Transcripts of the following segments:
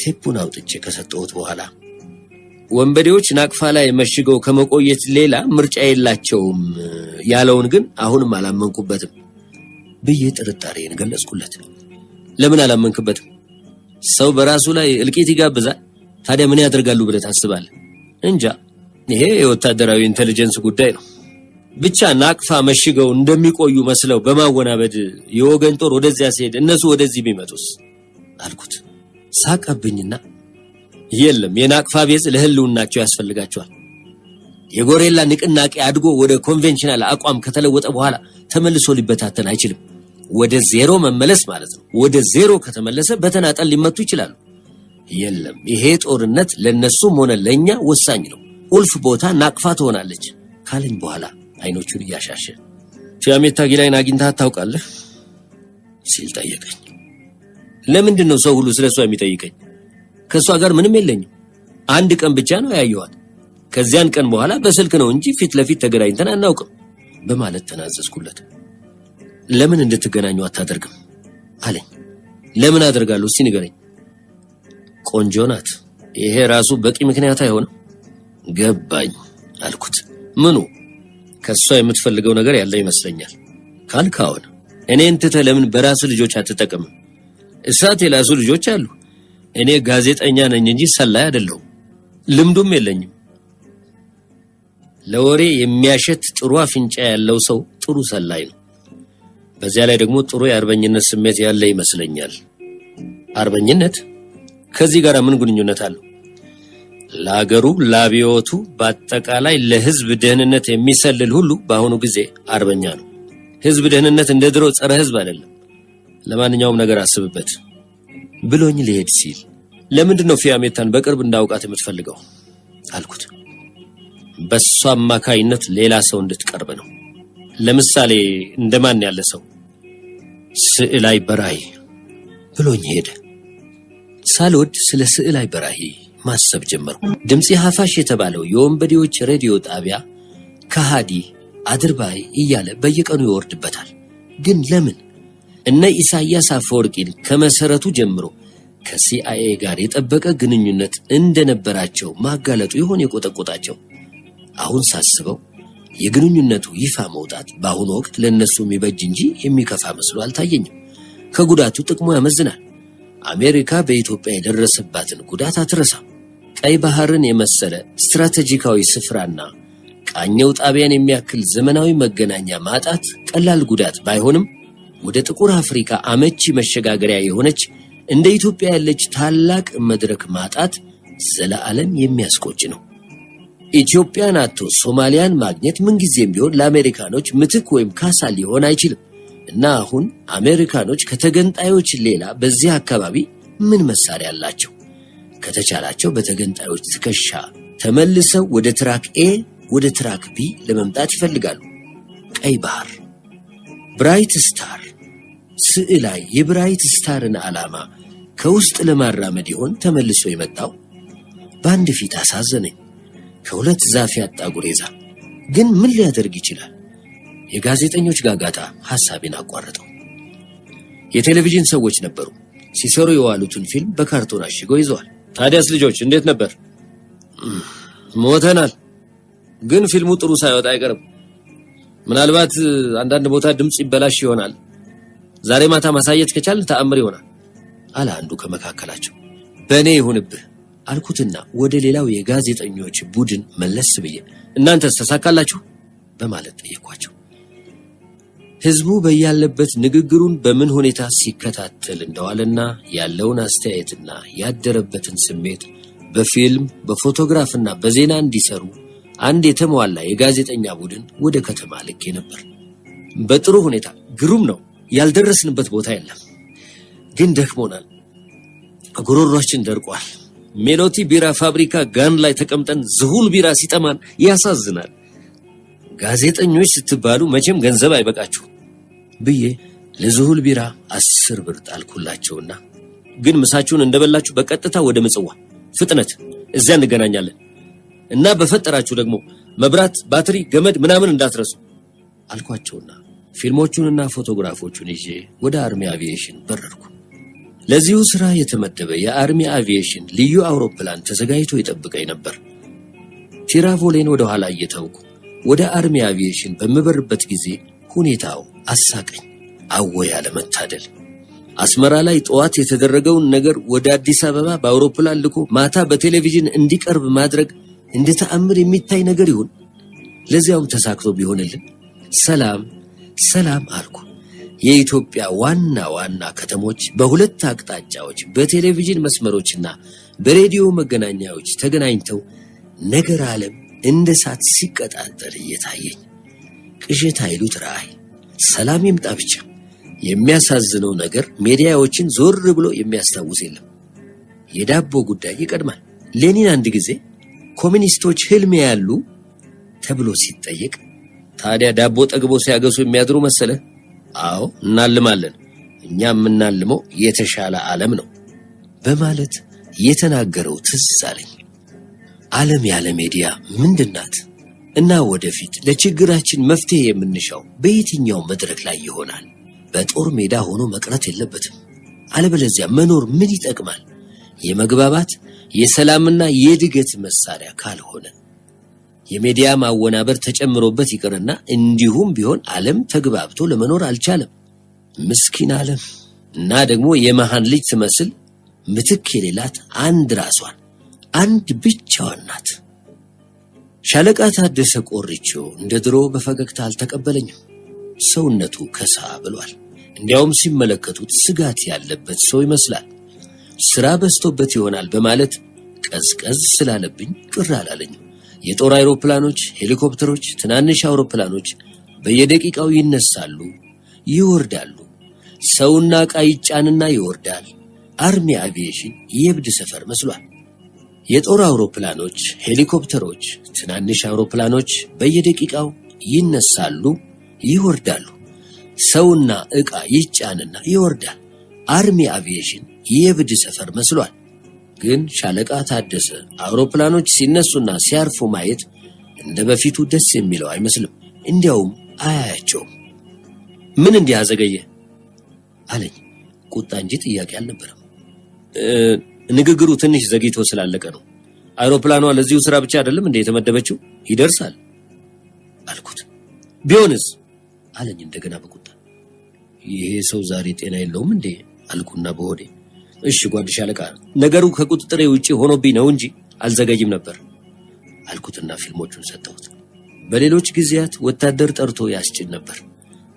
ቴፑን አውጥቼ ከሰጠሁት በኋላ ወንበዴዎች ናቅፋ ላይ መሽገው ከመቆየት ሌላ ምርጫ የላቸውም ያለውን ግን አሁንም አላመንኩበትም ብዬ ጥርጣሬን ገለጽኩለት። ለምን አላመንክበትም? ሰው በራሱ ላይ እልቂት ይጋብዛል። ታዲያ ምን ያደርጋሉ ብለህ ታስባለህ? እንጃ፣ ይሄ የወታደራዊ ኢንተለጀንስ ጉዳይ ነው። ብቻ ናቅፋ መሽገው እንደሚቆዩ መስለው በማወናበድ የወገን ጦር ወደዚያ ሲሄድ እነሱ ወደዚህ ቢመጡስ አልኩት። ሳቀብኝና የለም የናቅፋ ቤዝ ለህልውናቸው ያስፈልጋቸዋል። የጎሬላ ንቅናቄ አድጎ ወደ ኮንቬንሽናል አቋም ከተለወጠ በኋላ ተመልሶ ሊበታተን አይችልም። ወደ ዜሮ መመለስ ማለት ነው። ወደ ዜሮ ከተመለሰ በተናጠል ሊመቱ ይችላሉ። የለም ይሄ ጦርነት ለነሱም ሆነ ለኛ ወሳኝ ነው። ኡልፍ ቦታ ናቅፋ ትሆናለች ካለኝ በኋላ አይኖቹን እያሻሸ ፊያሜታ ጊላይን አግኝተህ ታውቃለህ ሲል ጠየቀኝ። ለምንድን ነው ሰው ሁሉ ስለሷ የሚጠይቀኝ? ከሷ ጋር ምንም የለኝም። አንድ ቀን ብቻ ነው ያየኋት። ከዚያን ቀን በኋላ በስልክ ነው እንጂ ፊት ለፊት ተገናኝተን አናውቅም በማለት ተናዘዝኩለት። ለምን እንድትገናኙ አታደርግም አለኝ። ለምን አደርጋለሁ እስቲ ንገረኝ። ቆንጆ ናት። ይሄ ራሱ በቂ ምክንያት አይሆንም? ገባኝ አልኩት። ምኑ? ከሷ የምትፈልገው ነገር ያለ ይመስለኛል ካልካውን እኔን ትተህ ለምን በራስ ልጆች አትጠቀምም? እሳት የላሱ ልጆች አሉ። እኔ ጋዜጠኛ ነኝ እንጂ ሰላይ አይደለሁም። ልምዱም የለኝም። ለወሬ የሚያሸት ጥሩ አፍንጫ ያለው ሰው ጥሩ ሰላይ ነው። በዚያ ላይ ደግሞ ጥሩ የአርበኝነት ስሜት ያለ ይመስለኛል። አርበኝነት ከዚህ ጋር ምን ግንኙነት አለው? ለአገሩ፣ ለአብዮቱ፣ በአጠቃላይ ለህዝብ ደህንነት የሚሰልል ሁሉ በአሁኑ ጊዜ አርበኛ ነው። ህዝብ ደህንነት እንደ ድሮ ጸረ ህዝብ አይደለም። ለማንኛውም ነገር አስብበት ብሎኝ ሊሄድ ሲል ለምንድን ነው ፊያሜታን በቅርብ እንዳውቃት የምትፈልገው አልኩት። በሷ አማካይነት ሌላ ሰው እንድትቀርብ ነው። ለምሳሌ እንደማን ያለ ሰው? ስዕላይ በራሂ ብሎኝ ሄደ። ሳልወድ ስለ ስዕላይ በራሂ ማሰብ ጀመርኩ። ድምጽ ሐፋሽ የተባለው የወንበዴዎች ሬዲዮ ጣቢያ ከሃዲ አድርባይ እያለ በየቀኑ ይወርድበታል። ግን ለምን? እነ ኢሳያስ አፈወርቂን ከመሰረቱ ጀምሮ ከሲአይኤ ጋር የጠበቀ ግንኙነት እንደነበራቸው ማጋለጡ ይሆን የቆጠቆጣቸው? አሁን ሳስበው የግንኙነቱ ይፋ መውጣት በአሁኑ ወቅት ለነሱ የሚበጅ እንጂ የሚከፋ መስሎ አልታየኝም። ከጉዳቱ ጥቅሙ ያመዝናል። አሜሪካ በኢትዮጵያ የደረሰባትን ጉዳት አትረሳም። ቀይ ባህርን የመሰለ ስትራቴጂካዊ ስፍራና ቃኘው ጣቢያን የሚያክል ዘመናዊ መገናኛ ማጣት ቀላል ጉዳት ባይሆንም ወደ ጥቁር አፍሪካ አመቺ መሸጋገሪያ የሆነች እንደ ኢትዮጵያ ያለች ታላቅ መድረክ ማጣት ዘላለም የሚያስቆጭ ነው። ኢትዮጵያን አጥቶ ሶማሊያን ማግኘት ምንጊዜም ቢሆን ለአሜሪካኖች ምትክ ወይም ካሳ ሊሆን አይችልም እና አሁን አሜሪካኖች ከተገንጣዮች ሌላ በዚህ አካባቢ ምን መሳሪያ አላቸው? ከተቻላቸው በተገንጣዮች ትከሻ ተመልሰው ወደ ትራክ ኤ ወደ ትራክ ቢ ለመምጣት ይፈልጋሉ። ቀይ ባህር፣ ብራይት ስታር። ስዕላይ የብራይት ስታርን ዓላማ ከውስጥ ለማራመድ ይሆን ተመልሶ የመጣው? በአንድ ፊት አሳዘነኝ። ከሁለት ዛፍ ያጣ ጉሬዛ። ግን ምን ሊያደርግ ይችላል? የጋዜጠኞች ጋጋታ ሐሳቤን አቋረጠው። የቴሌቪዥን ሰዎች ነበሩ። ሲሰሩ የዋሉትን ፊልም በካርቶን አሽገው ይዘዋል። ታዲያስ ልጆች እንዴት ነበር? ሞተናል። ግን ፊልሙ ጥሩ ሳይወጣ አይቀርም። ምናልባት አንዳንድ ቦታ ድምጽ ይበላሽ ይሆናል። ዛሬ ማታ ማሳየት ከቻል ተአምር ይሆናል አለ አንዱ ከመካከላቸው። በእኔ ይሁንብህ አልኩትና ወደ ሌላው የጋዜጠኞች ቡድን መለስ ብዬ እናንተስ ተሳካላችሁ በማለት ጠየኳቸው። ህዝቡ በያለበት ንግግሩን በምን ሁኔታ ሲከታተል እንደዋለና ያለውን አስተያየትና ያደረበትን ስሜት በፊልም በፎቶግራፍና በዜና እንዲሰሩ አንድ የተሟላ የጋዜጠኛ ቡድን ወደ ከተማ ልኬ ነበር። በጥሩ ሁኔታ ግሩም ነው። ያልደረስንበት ቦታ የለም። ግን ደክሞናል። ጉሮሯችን ደርቋል። ሜሎቲ ቢራ ፋብሪካ ጋን ላይ ተቀምጠን ዝሁል ቢራ ሲጠማን ያሳዝናል። ጋዜጠኞች ስትባሉ መቼም ገንዘብ አይበቃችሁ ብዬ ለዝሁል ቢራ 10 ብር ጣልኩላቸውና ግን ምሳችሁን እንደበላችሁ በቀጥታ ወደ ምጽዋ ፍጥነት እዚያ እንገናኛለን እና በፈጠራችሁ ደግሞ መብራት፣ ባትሪ፣ ገመድ ምናምን እንዳትረሱ አልኳቸውና ፊልሞቹንና ፎቶግራፎቹን ይዤ ወደ አርሚ አቪዬሽን በረርኩ። ለዚሁ ስራ የተመደበ የአርሚ አቪዬሽን ልዩ አውሮፕላን ተዘጋጅቶ ይጠብቀኝ ነበር። ቲራቮሌን ወደ ኋላ እየተውኩ ወደ አርሚ አቪዬሽን በምበርበት ጊዜ ሁኔታው አሳቀኝ። አወይ አለመታደል! አስመራ ላይ ጠዋት የተደረገውን ነገር ወደ አዲስ አበባ በአውሮፕላን ልኮ ማታ በቴሌቪዥን እንዲቀርብ ማድረግ እንደ ተአምር የሚታይ ነገር ይሁን? ለዚያውም ተሳክቶ ቢሆንልን ሰላም ሰላም አልኩ። የኢትዮጵያ ዋና ዋና ከተሞች በሁለት አቅጣጫዎች በቴሌቪዥን መስመሮችና በሬዲዮ መገናኛዎች ተገናኝተው ነገር ዓለም እንደ እሳት ሲቀጣጠል እየታየኝ ቅዠት አይሉት ራእይ። ሰላም ይምጣ ብቻ። የሚያሳዝነው ነገር ሚዲያዎችን ዞር ብሎ የሚያስታውስ የለም። የዳቦ ጉዳይ ይቀድማል። ሌኒን አንድ ጊዜ ኮሚኒስቶች ህልም ያሉ ተብሎ ሲጠየቅ ታዲያ ዳቦ ጠግቦ ሲያገሱ የሚያድሩ መሰለ? አዎ እናልማለን፣ እኛ የምናልመው የተሻለ ዓለም ነው በማለት የተናገረው ትዝ አለኝ። ዓለም ያለ ሚዲያ ምንድናት? እና ወደፊት ለችግራችን መፍትሄ የምንሻው በየትኛው መድረክ ላይ ይሆናል? በጦር ሜዳ ሆኖ መቅረት የለበትም። አለበለዚያ መኖር ምን ይጠቅማል? የመግባባት የሰላምና የድገት መሳሪያ ካልሆነ የሚዲያ ማወናበር ተጨምሮበት ይቀርና እንዲሁም ቢሆን ዓለም ተግባብቶ ለመኖር አልቻለም። ምስኪን ዓለም! እና ደግሞ የመሃን ልጅ ትመስል ምትክ የሌላት አንድ ራሷን አንድ ብቻዋን ናት። ሻለቃ ታደሰ ቆርቾ እንደ ድሮ በፈገግታ አልተቀበለኝም። ሰውነቱ ከሳ ብሏል። እንዲያውም ሲመለከቱት ስጋት ያለበት ሰው ይመስላል። ስራ በዝቶበት ይሆናል በማለት ቀዝቀዝ ስላለብኝ ቅር አላለኝም። የጦር አይሮፕላኖች፣ ሄሊኮፕተሮች፣ ትናንሽ አውሮፕላኖች በየደቂቃው ይነሳሉ፣ ይወርዳሉ። ሰውና ዕቃ ይጫንና ይወርዳል። አርሚ አቪዬሽን የእብድ ሰፈር መስሏል። የጦር አውሮፕላኖች፣ ሄሊኮፕተሮች፣ ትናንሽ አውሮፕላኖች በየደቂቃው ይነሳሉ፣ ይወርዳሉ። ሰውና ዕቃ ይጫንና ይወርዳል። አርሚ አቪዬሽን የእብድ ሰፈር መስሏል። ግን ሻለቃ ታደሰ አውሮፕላኖች ሲነሱና ሲያርፉ ማየት እንደ በፊቱ ደስ የሚለው አይመስልም። እንዲያውም አያያቸውም። ምን እንዲህ አዘገየ አለኝ። ቁጣ እንጂ ጥያቄ አልነበረም። ንግግሩ ትንሽ ዘግይቶ ስላለቀ ነው። አውሮፕላኗ ለዚሁ ስራ ብቻ አይደለም እንደ የተመደበችው፣ ይደርሳል አልኩት። ቢሆንስ አለኝ እንደገና በቁጣ። ይሄ ሰው ዛሬ ጤና የለውም እንዴ አልኩና በሆዴ እሺ ጓድ ሻለቃ፣ ነገሩ ከቁጥጥሬ ውጪ ሆኖብኝ ነው እንጂ አልዘገይም ነበር አልኩትና ፊልሞቹን ሰጠሁት። በሌሎች ጊዜያት ወታደር ጠርቶ ያስጭን ነበር።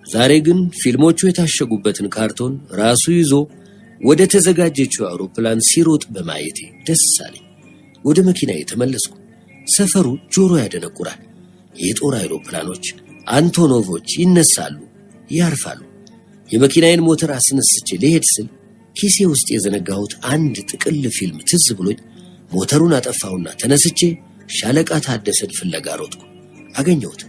ዛሬ ግን ፊልሞቹ የታሸጉበትን ካርቶን ራሱ ይዞ ወደ ተዘጋጀችው አውሮፕላን ሲሮጥ በማየቴ ደስ አለኝ። ወደ መኪናዬ ተመለስኩ። ሰፈሩ ጆሮ ያደነቁራል። የጦር አይሮፕላኖች አንቶኖቮች ይነሳሉ፣ ያርፋሉ። የመኪናዬን ሞተር አስነስቼ ልሄድ ስል ኪሴ ውስጥ የዘነጋሁት አንድ ጥቅል ፊልም ትዝ ብሎኝ ሞተሩን አጠፋውና ተነስቼ ሻለቃ ታደሰን ፍለጋ ሮጥኩ። አገኘሁት።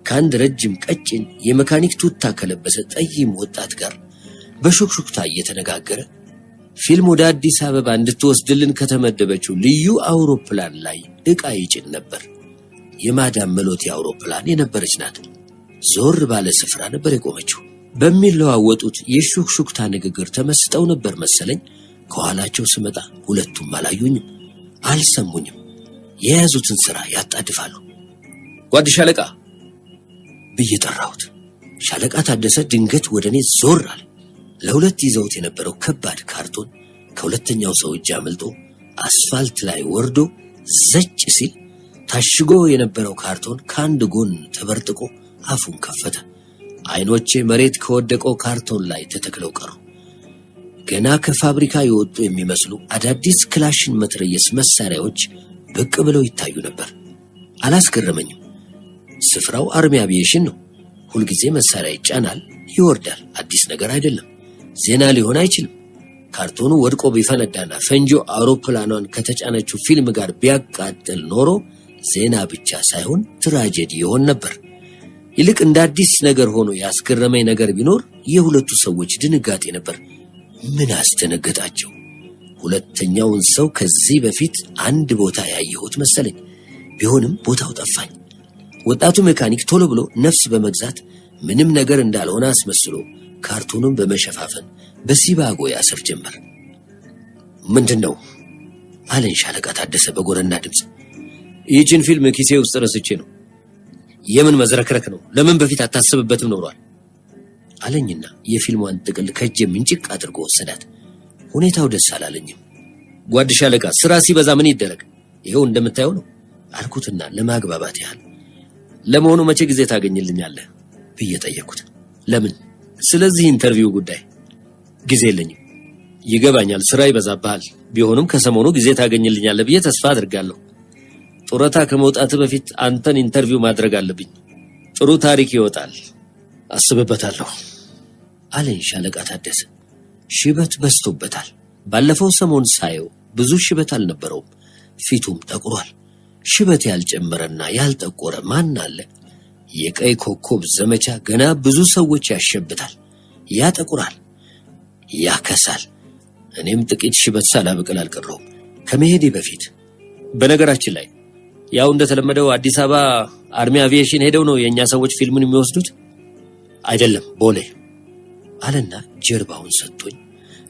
ከአንድ ረጅም ቀጭን የመካኒክ ቱታ ከለበሰ ጠይም ወጣት ጋር በሹክሹክታ እየተነጋገረ ፊልም ወደ አዲስ አበባ እንድትወስድልን ከተመደበችው ልዩ አውሮፕላን ላይ ዕቃ ይጭን ነበር። የማዳም መሎቴ አውሮፕላን የነበረች ናት። ዞር ባለ ስፍራ ነበር የቆመችው። በሚለዋወጡት የሹክሹክታ ንግግር ተመስጠው ነበር መሰለኝ። ከኋላቸው ስመጣ ሁለቱም አላዩኝም፣ አልሰሙኝም። የያዙትን ስራ ያጣድፋሉ። ጓድ ሻለቃ ብዬ ጠራሁት። ሻለቃ ታደሰ ድንገት ወደ እኔ ዞር አለ። ለሁለት ይዘውት የነበረው ከባድ ካርቶን ከሁለተኛው ሰው እጅ አመልጦ አስፋልት ላይ ወርዶ ዘጭ ሲል ታሽጎ የነበረው ካርቶን ከአንድ ጎን ተበርጥቆ አፉን ከፈተ። አይኖቼ መሬት ከወደቀው ካርቶን ላይ ተተክለው ቀሩ። ገና ከፋብሪካ የወጡ የሚመስሉ አዳዲስ ክላሽን መትረየስ መሳሪያዎች ብቅ ብለው ይታዩ ነበር። አላስገረመኝም። ስፍራው አርሚ አቪዬሽን ነው። ሁልጊዜ መሳሪያ ይጫናል፣ ይወርዳል። አዲስ ነገር አይደለም። ዜና ሊሆን አይችልም። ካርቶኑ ወድቆ ቢፈነዳና ፈንጆ አውሮፕላኗን ከተጫነችው ፊልም ጋር ቢያቃጥል ኖሮ ዜና ብቻ ሳይሆን ትራጀዲ ይሆን ነበር። ይልቅ እንደ አዲስ ነገር ሆኖ ያስገረመኝ ነገር ቢኖር የሁለቱ ሰዎች ድንጋጤ ነበር። ምን አስደነገጣቸው? ሁለተኛውን ሰው ከዚህ በፊት አንድ ቦታ ያየሁት መሰለኝ። ቢሆንም ቦታው ጠፋኝ። ወጣቱ ሜካኒክ ቶሎ ብሎ ነፍስ በመግዛት ምንም ነገር እንዳልሆነ አስመስሎ ካርቱኑን በመሸፋፈን በሲባጎ ያስር ጀመር። ምንድነው አለኝ ሻለቃ ታደሰ በጎረና ድምፅ። ይህችን ፊልም ኪሴ ውስጥ ረስቼ ነው። የምን መዝረክረክ ነው? ለምን በፊት አታስብበትም ኖሯል አለኝና የፊልሟን ጥቅል ከእጄ ምንጭቅ አድርጎ ወሰዳት። ሁኔታው ደስ አላለኝም። ጓድ ሻለቃ ስራ ሲበዛ ምን ይደረግ? ይሄው እንደምታየው ነው አልኩትና ለማግባባት ያህል ለመሆኑ መቼ ጊዜ ታገኝልኛለህ ብዬ ጠየቅኩት። ለምን? ስለዚህ ኢንተርቪው ጉዳይ ጊዜ የለኝም። ይገባኛል፣ ስራ ይበዛብሃል። ቢሆንም ከሰሞኑ ጊዜ ታገኝልኛለህ ብዬ ተስፋ አድርጋለሁ። ጡረታ ከመውጣት በፊት አንተን ኢንተርቪው ማድረግ አለብኝ። ጥሩ ታሪክ ይወጣል፣ አስብበታለሁ አለኝ ሻለቃ ታደሰ። ሽበት በዝቶበታል። ባለፈው ሰሞን ሳየው ብዙ ሽበት አልነበረውም። ፊቱም ጠቁሯል። ሽበት ያልጨመረና ያልጠቆረ ማን አለ? የቀይ ኮከብ ዘመቻ ገና ብዙ ሰዎች ያሸብታል፣ ያጠቁራል፣ ያከሳል። እኔም ጥቂት ሽበት ሳላበቅል አልቀረሁም ከመሄዴ በፊት። በነገራችን ላይ ያው እንደተለመደው አዲስ አበባ አርሚ አቪዬሽን ሄደው ነው የኛ ሰዎች ፊልሙን የሚወስዱት? አይደለም፣ ቦሌ አለና ጀርባውን ሰጥቶኝ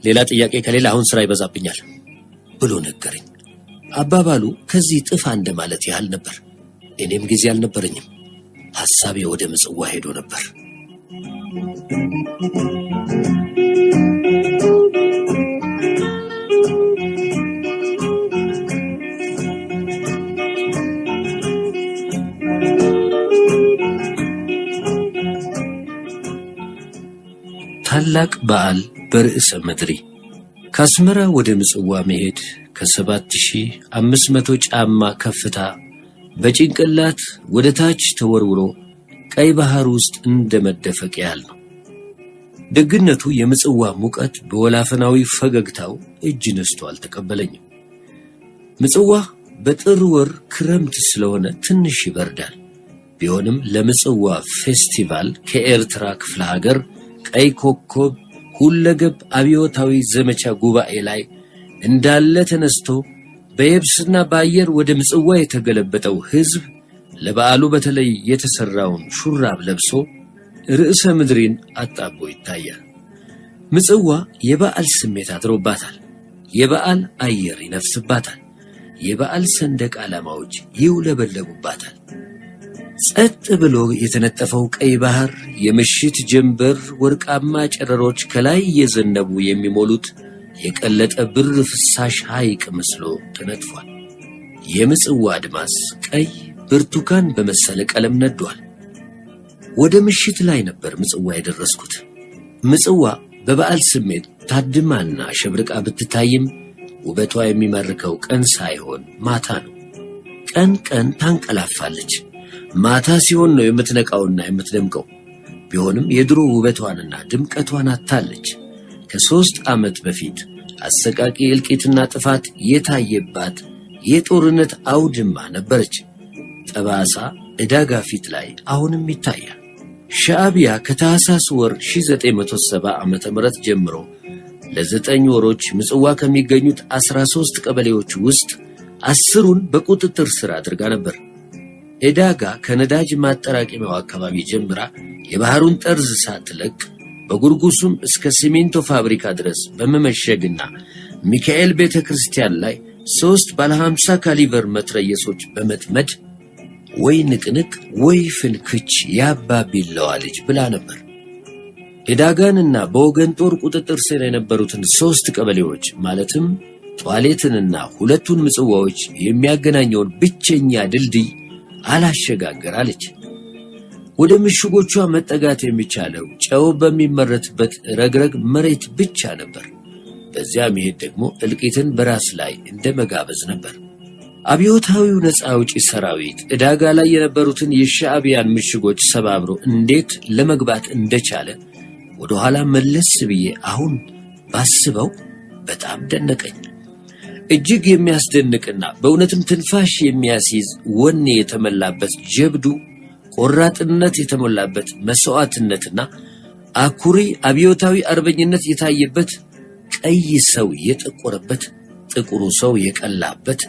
ሌላ ጥያቄ ከሌላ አሁን ስራ ይበዛብኛል ብሎ ነገረኝ። አባባሉ ከዚህ ጥፋ እንደማለት ያህል ነበር። እኔም ጊዜ አልነበረኝም። ሐሳቤ ወደ ምጽዋ ሄዶ ነበር። ታላቅ በዓል በርዕሰ ምድሪ። ከአስመራ ወደ ምጽዋ መሄድ ከ7500 ጫማ ከፍታ በጭንቅላት ወደ ታች ተወርውሮ ቀይ ባህር ውስጥ እንደመደፈቅ ያህል ነው። ደግነቱ የምጽዋ ሙቀት በወላፈናዊ ፈገግታው እጅ ነስቶ አልተቀበለኝም። ምጽዋ በጥር ወር ክረምት ስለሆነ ትንሽ ይበርዳል። ቢሆንም ለምጽዋ ፌስቲቫል ከኤርትራ ክፍለ ሀገር ቀይ ኮከብ ሁለገብ አብዮታዊ ዘመቻ ጉባኤ ላይ እንዳለ ተነስቶ በየብስና በአየር ወደ ምጽዋ የተገለበጠው ሕዝብ ለበዓሉ በተለይ የተሰራውን ሹራብ ለብሶ ርዕሰ ምድሪን አጣቦ ይታያል። ምጽዋ የበዓል ስሜት አድሮባታል። የበዓል አየር ይነፍስባታል። የበዓል ሰንደቅ ዓላማዎች ይውለበለቡባታል። ጸጥ ብሎ የተነጠፈው ቀይ ባህር የምሽት ጀንበር ወርቃማ ጨረሮች ከላይ እየዘነቡ የሚሞሉት የቀለጠ ብር ፍሳሽ ሐይቅ መስሎ ተነጥፏል። የምጽዋ አድማስ ቀይ ብርቱካን በመሰለ ቀለም ነዷል። ወደ ምሽት ላይ ነበር ምጽዋ የደረስኩት። ምጽዋ በበዓል ስሜት ታድማና ሸብርቃ ብትታይም ውበቷ የሚማርከው ቀን ሳይሆን ማታ ነው። ቀን ቀን ታንቀላፋለች። ማታ ሲሆን ነው የምትነቃውና የምትደምቀው። ቢሆንም የድሮ ውበቷንና ድምቀቷን አታለች። ከ3 ዓመት በፊት አሰቃቂ እልቂትና ጥፋት የታየባት የጦርነት አውድማ ነበረች። ጠባሳ ዕዳጋ ፊት ላይ አሁንም ይታያል። ሻዕቢያ ከታህሳስ ወር 1970 ዓመተ ምህረት ጀምሮ ለ9 ወሮች ምጽዋ ከሚገኙት 13 ቀበሌዎች ውስጥ 10ሩን በቁጥጥር ስር አድርጋ ነበር። ዕዳጋ ከነዳጅ ማጠራቀሚያው አካባቢ ጀምራ የባህሩን ጠርዝ ሳትለቅ በጉርጉሱም እስከ ሲሚንቶ ፋብሪካ ድረስ በመመሸግና ሚካኤል ቤተክርስቲያን ላይ 3 ባለ 50 ካሊበር መትረየሶች በመጥመድ ወይ ንቅንቅ ወይ ፍንክች ያባ ቢላዋ ልጅ ብላ ነበር። ዕዳጋንና በወገን ጦር ቁጥጥር ስር የነበሩትን 3 ቀበሌዎች ማለትም ጧሌትንና 2ቱን ምጽዋዎች የሚያገናኘውን ብቸኛ ድልድይ አላሸጋገራለች። ወደ ምሽጎቿ መጠጋት የሚቻለው ጨው በሚመረትበት ረግረግ መሬት ብቻ ነበር። በዚያ መሄድ ደግሞ እልቂትን በራስ ላይ እንደመጋበዝ ነበር። አብዮታዊው ነፃ አውጪ ሰራዊት ዕዳጋ ላይ የነበሩትን የሻዕቢያን ምሽጎች ሰባብሮ እንዴት ለመግባት እንደቻለ ወደ ኋላ መለስ ብዬ አሁን ባስበው በጣም ደነቀኝ። እጅግ የሚያስደንቅና በእውነትም ትንፋሽ የሚያስይዝ ወኔ የተመላበት ጀብዱ፣ ቆራጥነት የተሞላበት መስዋዕትነትና አኩሪ አብዮታዊ አርበኝነት የታየበት፣ ቀይ ሰው የጠቆረበት፣ ጥቁሩ ሰው የቀላበት፣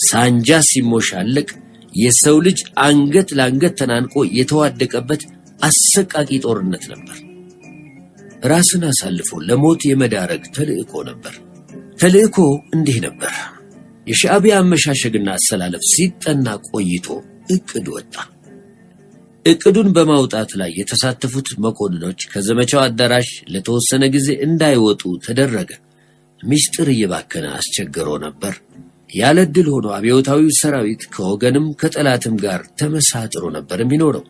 ሳንጃ ሲሞሻለቅ የሰው ልጅ አንገት ለአንገት ተናንቆ የተዋደቀበት አሰቃቂ ጦርነት ነበር። ራስን አሳልፎ ለሞት የመዳረግ ተልእኮ ነበር። ተልእኮ እንዲህ ነበር። የሻዕቢያ አመሻሸግና አሰላለፍ ሲጠና ቆይቶ እቅድ ወጣ። እቅዱን በማውጣት ላይ የተሳተፉት መኮንኖች ከዘመቻው አዳራሽ ለተወሰነ ጊዜ እንዳይወጡ ተደረገ። ሚስጥር እየባከነ አስቸግሮ ነበር። ያለ ዕድል ሆኖ አብዮታዊው ሰራዊት ከወገንም ከጠላትም ጋር ተመሳጥሮ ነበር የሚኖረው።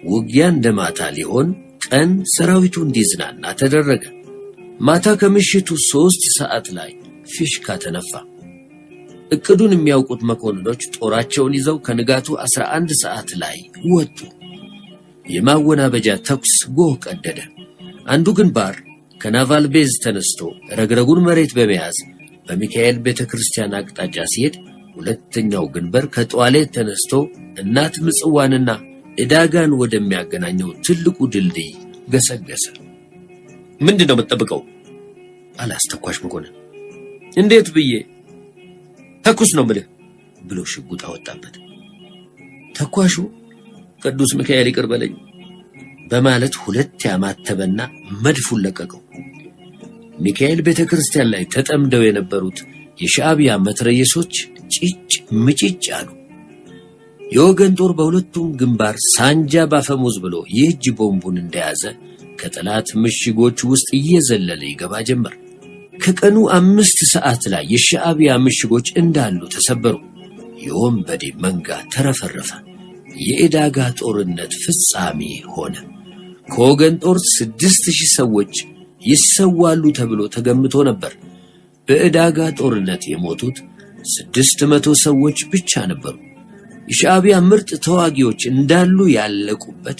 ውጊያ እንደ ማታ ሊሆን ቀን ሰራዊቱ እንዲዝናና ተደረገ። ማታ ከምሽቱ 3 ሰዓት ላይ ፊሽካ ተነፋ። እቅዱን የሚያውቁት መኮንኖች ጦራቸውን ይዘው ከንጋቱ 11 ሰዓት ላይ ወጡ። የማወናበጃ ተኩስ ጎህ ቀደደ። አንዱ ግንባር ከናቫል ቤዝ ተነስቶ ረግረጉን መሬት በመያዝ በሚካኤል ቤተክርስቲያን አቅጣጫ ሲሄድ፣ ሁለተኛው ግንባር ከጧሌት ተነስቶ እናት ምጽዋንና ዕዳጋን ወደሚያገናኘው ትልቁ ድልድይ ገሰገሰ። ምንድነው የምትጠብቀው? አላስተኳሽ መኮንን። እንዴት ብዬ ተኩስ ነው ምልህ ብሎ ሽጉጥ አወጣበት። ተኳሹ ቅዱስ ሚካኤል ይቅር በለኝ በማለት ሁለት ያማተበና መድፉን ለቀቀው። ሚካኤል ቤተክርስቲያን ላይ ተጠምደው የነበሩት የሻዕቢያ መትረየሶች ጭጭ ምጭጭ አሉ። የወገን ጦር በሁለቱም ግንባር ሳንጃ ባፈሙዝ ብሎ የእጅ ቦምቡን እንደያዘ ከጠላት ምሽጎች ውስጥ እየዘለለ ይገባ ጀመር። ከቀኑ 5 ሰዓት ላይ የሻዕቢያ ምሽጎች እንዳሉ ተሰበሩ። የወንበዴ መንጋ ተረፈረፈ። የዕዳጋ ጦርነት ፍጻሜ ሆነ። ከወገን ጦር 6000 ሰዎች ይሰዋሉ ተብሎ ተገምቶ ነበር። በዕዳጋ ጦርነት የሞቱት 600 ሰዎች ብቻ ነበሩ። የሻዕቢያ ምርጥ ተዋጊዎች እንዳሉ ያለቁበት፣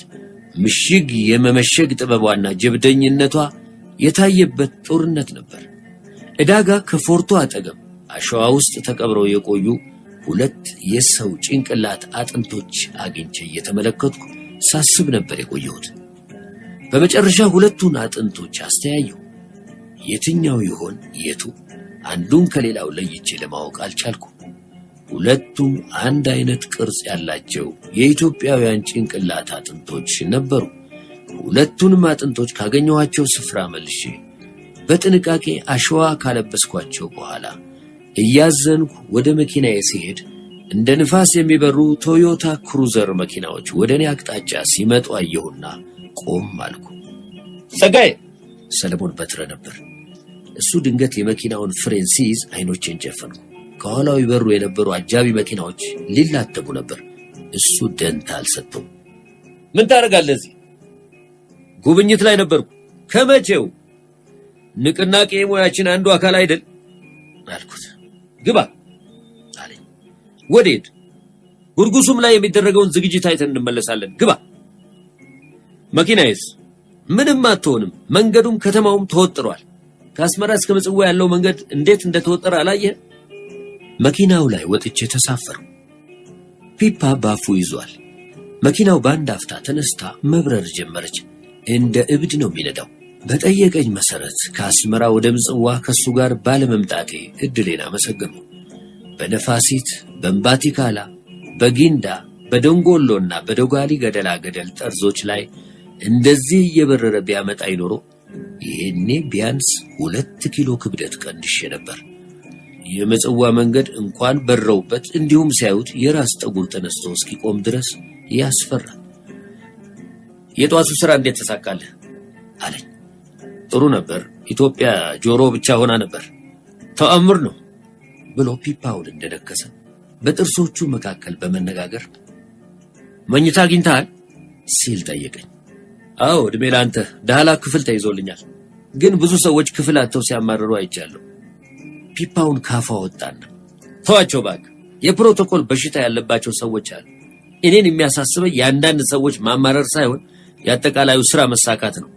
ምሽግ የመመሸግ ጥበቧና ጀብደኝነቷ የታየበት ጦርነት ነበር። ዕዳጋ ከፎርቶ አጠገብ አሸዋ ውስጥ ተቀብረው የቆዩ 2 የሰው ጭንቅላት አጥንቶች አግኝቼ እየተመለከትኩ ሳስብ ነበር የቆየሁት። በመጨረሻ 2ቱን አጥንቶች አስተያየሁ። የትኛው ይሆን የቱ? አንዱን ከሌላው ለይቼ ለማወቅ አልቻልኩም። 2ቱም አንድ አይነት ቅርጽ ያላቸው የኢትዮጵያውያን ጭንቅላት አጥንቶች ነበሩ። 2ቱንም አጥንቶች ካገኘኋቸው ስፍራ መልሼ በጥንቃቄ አሸዋ ካለበስኳቸው በኋላ እያዘንኩ ወደ መኪናዬ ሲሄድ እንደ ንፋስ የሚበሩ ቶዮታ ክሩዘር መኪናዎች ወደ እኔ አቅጣጫ ሲመጡ አየሁና ቆም አልኩ። ጸጋዬ! ሰለሞን በትረ ነበር። እሱ ድንገት የመኪናውን ፍሬን ሲይዝ አይኖቼን ጨፈንኩ። ከኋላው ይበሩ የነበሩ አጃቢ መኪናዎች ሊላተሙ ነበር። እሱ ደንታ አልሰጠውም። ምን ታደርጋለህ እዚህ? ጉብኝት ላይ ነበርኩ። ከመቼው? ንቅናቄ ሙያችን አንዱ አካል አይደል አልኩት። ግባ አለኝ። ወዴት? ጉርጉሱም ላይ የሚደረገውን ዝግጅት አይተን እንመለሳለን። ግባ። መኪናዬስ? ምንም አትሆንም። መንገዱም ከተማውም ተወጥሯል። ከአስመራ እስከ ምጽዋ ያለው መንገድ እንዴት እንደተወጠረ አላየህ? መኪናው ላይ ወጥቼ ተሳፈሩ። ፒፓ ባፉ ይዟል። መኪናው በአንድ አፍታ ተነስታ መብረር ጀመረች። እንደ እብድ ነው የሚነዳው። በጠየቀኝ መሰረት ከአስመራ ወደ ምጽዋ ከሱ ጋር ባለመምጣቴ እድሌን አመሰገንኩ። በነፋሲት፣ በእምባቲካላ፣ በጊንዳ፣ በደንጎሎና በዶጋሊ ገደላ ገደል ጠርዞች ላይ እንደዚህ እየበረረ ቢያመጣ ይኖሮ ይሄኔ ቢያንስ 2 ኪሎ ክብደት ቀንሼ ነበር። የምጽዋ መንገድ እንኳን በረውበት እንዲሁም ሲያዩት የራስ ጠጉር ተነስቶ እስኪቆም ድረስ ያስፈራል። የጧቱ ስራ እንዴት ተሳካለህ አለኝ። ጥሩ ነበር። ኢትዮጵያ ጆሮ ብቻ ሆና ነበር። ተአምር ነው ብሎ ፒፓውን እንደደከሰ በጥርሶቹ መካከል በመነጋገር መኝታ አግኝተሃል ሲል ጠየቀኝ። አዎ እድሜ ላንተ ዳህላ ክፍል ተይዞልኛል፣ ግን ብዙ ሰዎች ክፍል አጥተው ሲያማርሩ አይቻለሁ። ፒፓውን ካፋ ወጣና ተዋቸው እባክህ፣ የፕሮቶኮል በሽታ ያለባቸው ሰዎች አሉ። እኔን የሚያሳስበኝ የአንዳንድ ሰዎች ማማረር ሳይሆን የአጠቃላዩ ስራ መሳካት ነው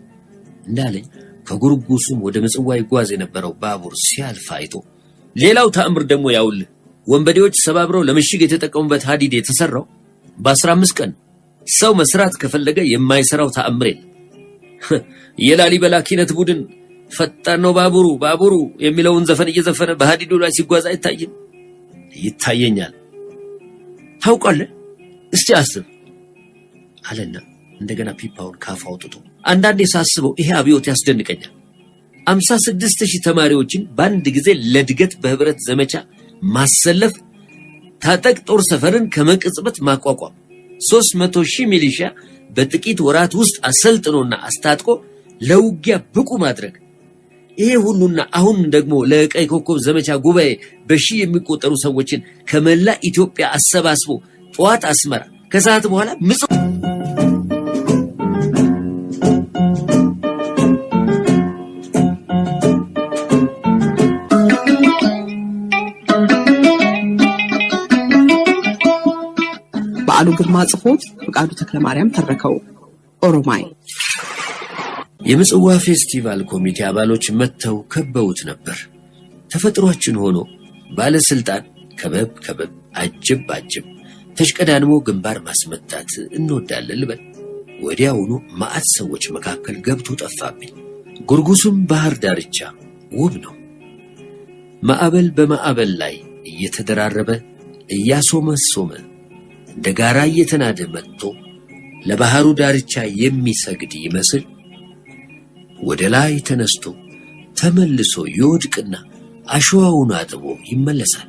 እንዳለኝ ከጉርጉሱም ወደ ምጽዋ ይጓዝ የነበረው ባቡር ሲያልፍ አይቶ፣ ሌላው ተአምር ደግሞ ያውልህ ወንበዴዎች ሰባብረው ለምሽግ የተጠቀሙበት ሀዲድ የተሰራው በ15 ቀን። ሰው መስራት ከፈለገ የማይሰራው ተአምር የለም። የላሊበላ ኪነት ቡድን ፈጣን ነው ባቡሩ ባቡሩ የሚለውን ዘፈን እየዘፈነ በሀዲዱ ላይ ሲጓዝ አይታይም? ይታየኛል። ታውቃለህ? እስቲ አስብ አለና እንደገና ፒፓውን ካፉ አውጥቶ አንዳንዴ ሳስበው ይሄ አብዮት ያስደንቀኛል። 56,000 ተማሪዎችን በአንድ ጊዜ ለድገት በህብረት ዘመቻ ማሰለፍ፣ ታጠቅ ጦር ሰፈርን ከመቅጽበት ማቋቋም፣ 300,000 ሚሊሻ በጥቂት ወራት ውስጥ አሰልጥኖና አስታጥቆ ለውጊያ ብቁ ማድረግ፣ ይሄ ሁሉና አሁን ደግሞ ለቀይ ኮከብ ዘመቻ ጉባኤ በሺህ የሚቆጠሩ ሰዎችን ከመላ ኢትዮጵያ አሰባስቦ ጠዋት አስመራ ከሰዓት በኋላ ምጽዋ በዓሉ ግርማ ጽፎት ፍቃዱ ተክለማርያም ተረከው። ኦሮማይ የምጽዋ ፌስቲቫል ኮሚቴ አባሎች መጥተው ከበውት ነበር። ተፈጥሯችን ሆኖ ባለስልጣን ከበብ አጅብ ተሽቀዳድሞ ግንባር ማስመታት እንወዳለን ልበል። ወዲያውኑ ማዕት ሰዎች መካከል ገብቶ ጠፋብኝ። ጉርጉሱም ባህር ዳርቻ ውብ ነው። ማዕበል በማዕበል ላይ እየተደራረበ እያሶመሶመ እንደ ጋራ እየተናደ መጥቶ ለባህሩ ዳርቻ የሚሰግድ ይመስል ወደ ላይ ተነስቶ ተመልሶ ይወድቅና አሸዋውን አጥቦ ይመለሳል።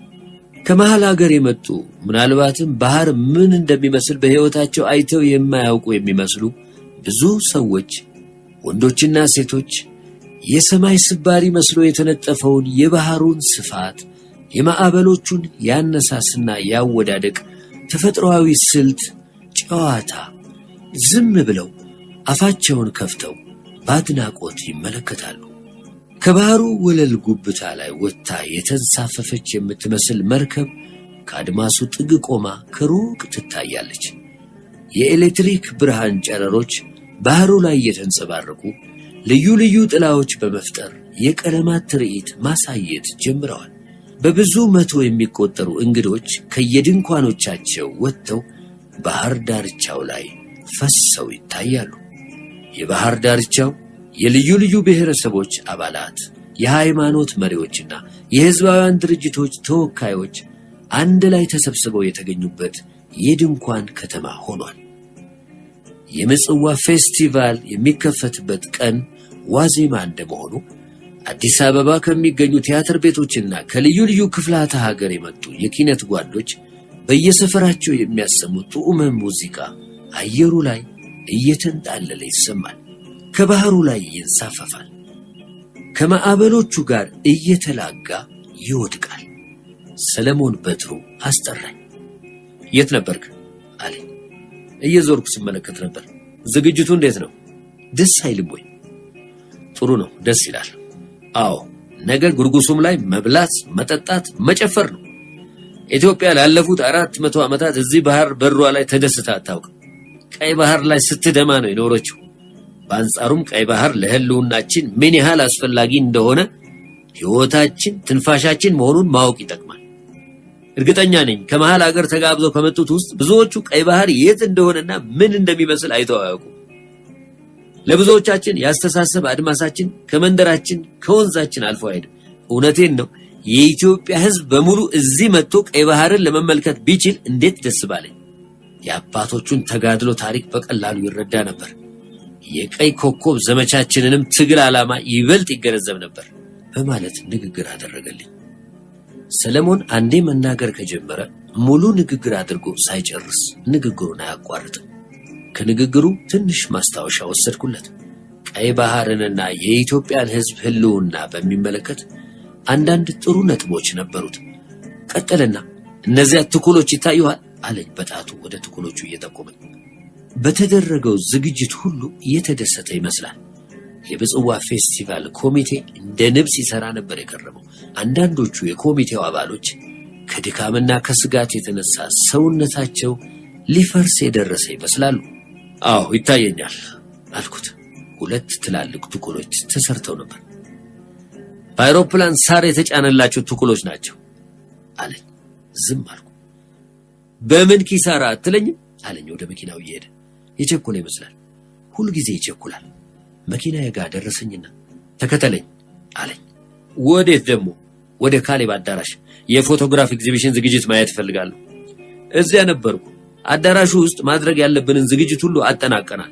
ከመሃል ሀገር የመጡ ምናልባትም ባህር ምን እንደሚመስል በሕይወታቸው አይተው የማያውቁ የሚመስሉ ብዙ ሰዎች ወንዶችና ሴቶች የሰማይ ስባሪ መስሎ የተነጠፈውን የባህሩን ስፋት፣ የማዕበሎቹን ያነሳስና ያወዳደቅ ተፈጥሯዊ ስልት ጨዋታ ዝም ብለው አፋቸውን ከፍተው በአድናቆት ይመለከታሉ። ከባህሩ ወለል ጉብታ ላይ ወጥታ የተንሳፈፈች የምትመስል መርከብ ከአድማሱ ጥግ ቆማ ከሩቅ ትታያለች። የኤሌክትሪክ ብርሃን ጨረሮች ባህሩ ላይ እየተንጸባረቁ ልዩ ልዩ ጥላዎች በመፍጠር የቀለማት ትርኢት ማሳየት ጀምረዋል። በብዙ መቶ የሚቆጠሩ እንግዶች ከየድንኳኖቻቸው ወጥተው ባህር ዳርቻው ላይ ፈሰው ይታያሉ። የባህር ዳርቻው የልዩ ልዩ ብሔረሰቦች አባላት፣ የሃይማኖት መሪዎችና የሕዝባውያን ድርጅቶች ተወካዮች አንድ ላይ ተሰብስበው የተገኙበት የድንኳን ከተማ ሆኗል። የምጽዋ ፌስቲቫል የሚከፈትበት ቀን ዋዜማ እንደመሆኑ አዲስ አበባ ከሚገኙ ቲያትር ቤቶችና ከልዩ ልዩ ክፍላተ ሀገር የመጡ የኪነት ጓዶች በየሰፈራቸው የሚያሰሙት ጡዑመ ሙዚቃ አየሩ ላይ እየተንጣለለ ይሰማል። ከባህሩ ላይ ይንሳፈፋል። ከማዕበሎቹ ጋር እየተላጋ ይወድቃል። ሰለሞን በትሩ አስጠራኝ። የት ነበርክ አለኝ። እየዞርኩ ስመለከት ነበር። ዝግጅቱ እንዴት ነው? ደስ አይልም ወይ? ጥሩ ነው፣ ደስ ይላል። አዎ፣ ነገ ጉርጉሱም ላይ መብላት፣ መጠጣት፣ መጨፈር ነው። ኢትዮጵያ ላለፉት 400 ዓመታት እዚህ ባህር በሯ ላይ ተደስታ አታውቅም። ቀይ ባህር ላይ ስትደማ ነው የኖረችው። በአንጻሩም ቀይ ባህር ለህልውናችን ምን ያህል አስፈላጊ እንደሆነ ሕይወታችን፣ ትንፋሻችን መሆኑን ማወቅ ይጠቅማል። እርግጠኛ ነኝ ከመሃል ሀገር ተጋብዘው ከመጡት ውስጥ ብዙዎቹ ቀይ ባህር የት እንደሆነና ምን እንደሚመስል አይተው አያውቁም። ለብዙዎቻችን ያስተሳሰብ አድማሳችን ከመንደራችን ከወንዛችን አልፎ አይደለም። እውነቴን ነው። የኢትዮጵያ ሕዝብ በሙሉ እዚህ መጥቶ ቀይ ባህርን ለመመልከት ቢችል እንዴት ደስ ባለኝ። የአባቶቹን ተጋድሎ ታሪክ በቀላሉ ይረዳ ነበር። የቀይ ኮከብ ዘመቻችንንም ትግል ዓላማ ይበልጥ ይገነዘብ ነበር በማለት ንግግር አደረገልኝ። ሰለሞን አንዴ መናገር ከጀመረ ሙሉ ንግግር አድርጎ ሳይጨርስ ንግግሩን አያቋርጥም። ከንግግሩ ትንሽ ማስታወሻ ወሰድኩለት። ቀይ ባህርንና የኢትዮጵያን ሕዝብ ህልውና በሚመለከት አንዳንድ ጥሩ ነጥቦች ነበሩት። ቀጠለና እነዚያ ትኩሎች ይታዩሃል አለኝ በጣቱ ወደ ትኩሎቹ እየጠቆመኝ። በተደረገው ዝግጅት ሁሉ እየተደሰተ ይመስላል። የምጽዋ ፌስቲቫል ኮሚቴ እንደ ንብ ሲሰራ ነበር የቀረበው። አንዳንዶቹ የኮሚቴው አባሎች ከድካምና ከስጋት የተነሳ ሰውነታቸው ሊፈርስ የደረሰ ይመስላሉ። አዎ ይታየኛል አልኩት። 2 ትላልቅ ትኩሎች ተሰርተው ነበር። በአይሮፕላን ሳር የተጫነላቸው ትኩሎች ናቸው አለኝ። ዝም አልኩ። በምን ኪሳራ አትለኝም አለኝ ወደ መኪናው እየሄደ። የቸኮለ ይመስላል። ሁሉ ጊዜ ይቸኩላል። መኪናዬ ጋር ደረሰኝና ተከተለኝ አለኝ። ወዴት ደግሞ? ወደ ካሌብ አዳራሽ የፎቶግራፍ ኤግዚቢሽን ዝግጅት ማየት እፈልጋለሁ። እዚያ ነበርኩ። አዳራሹ ውስጥ ማድረግ ያለብንን ዝግጅት ሁሉ አጠናቀናል።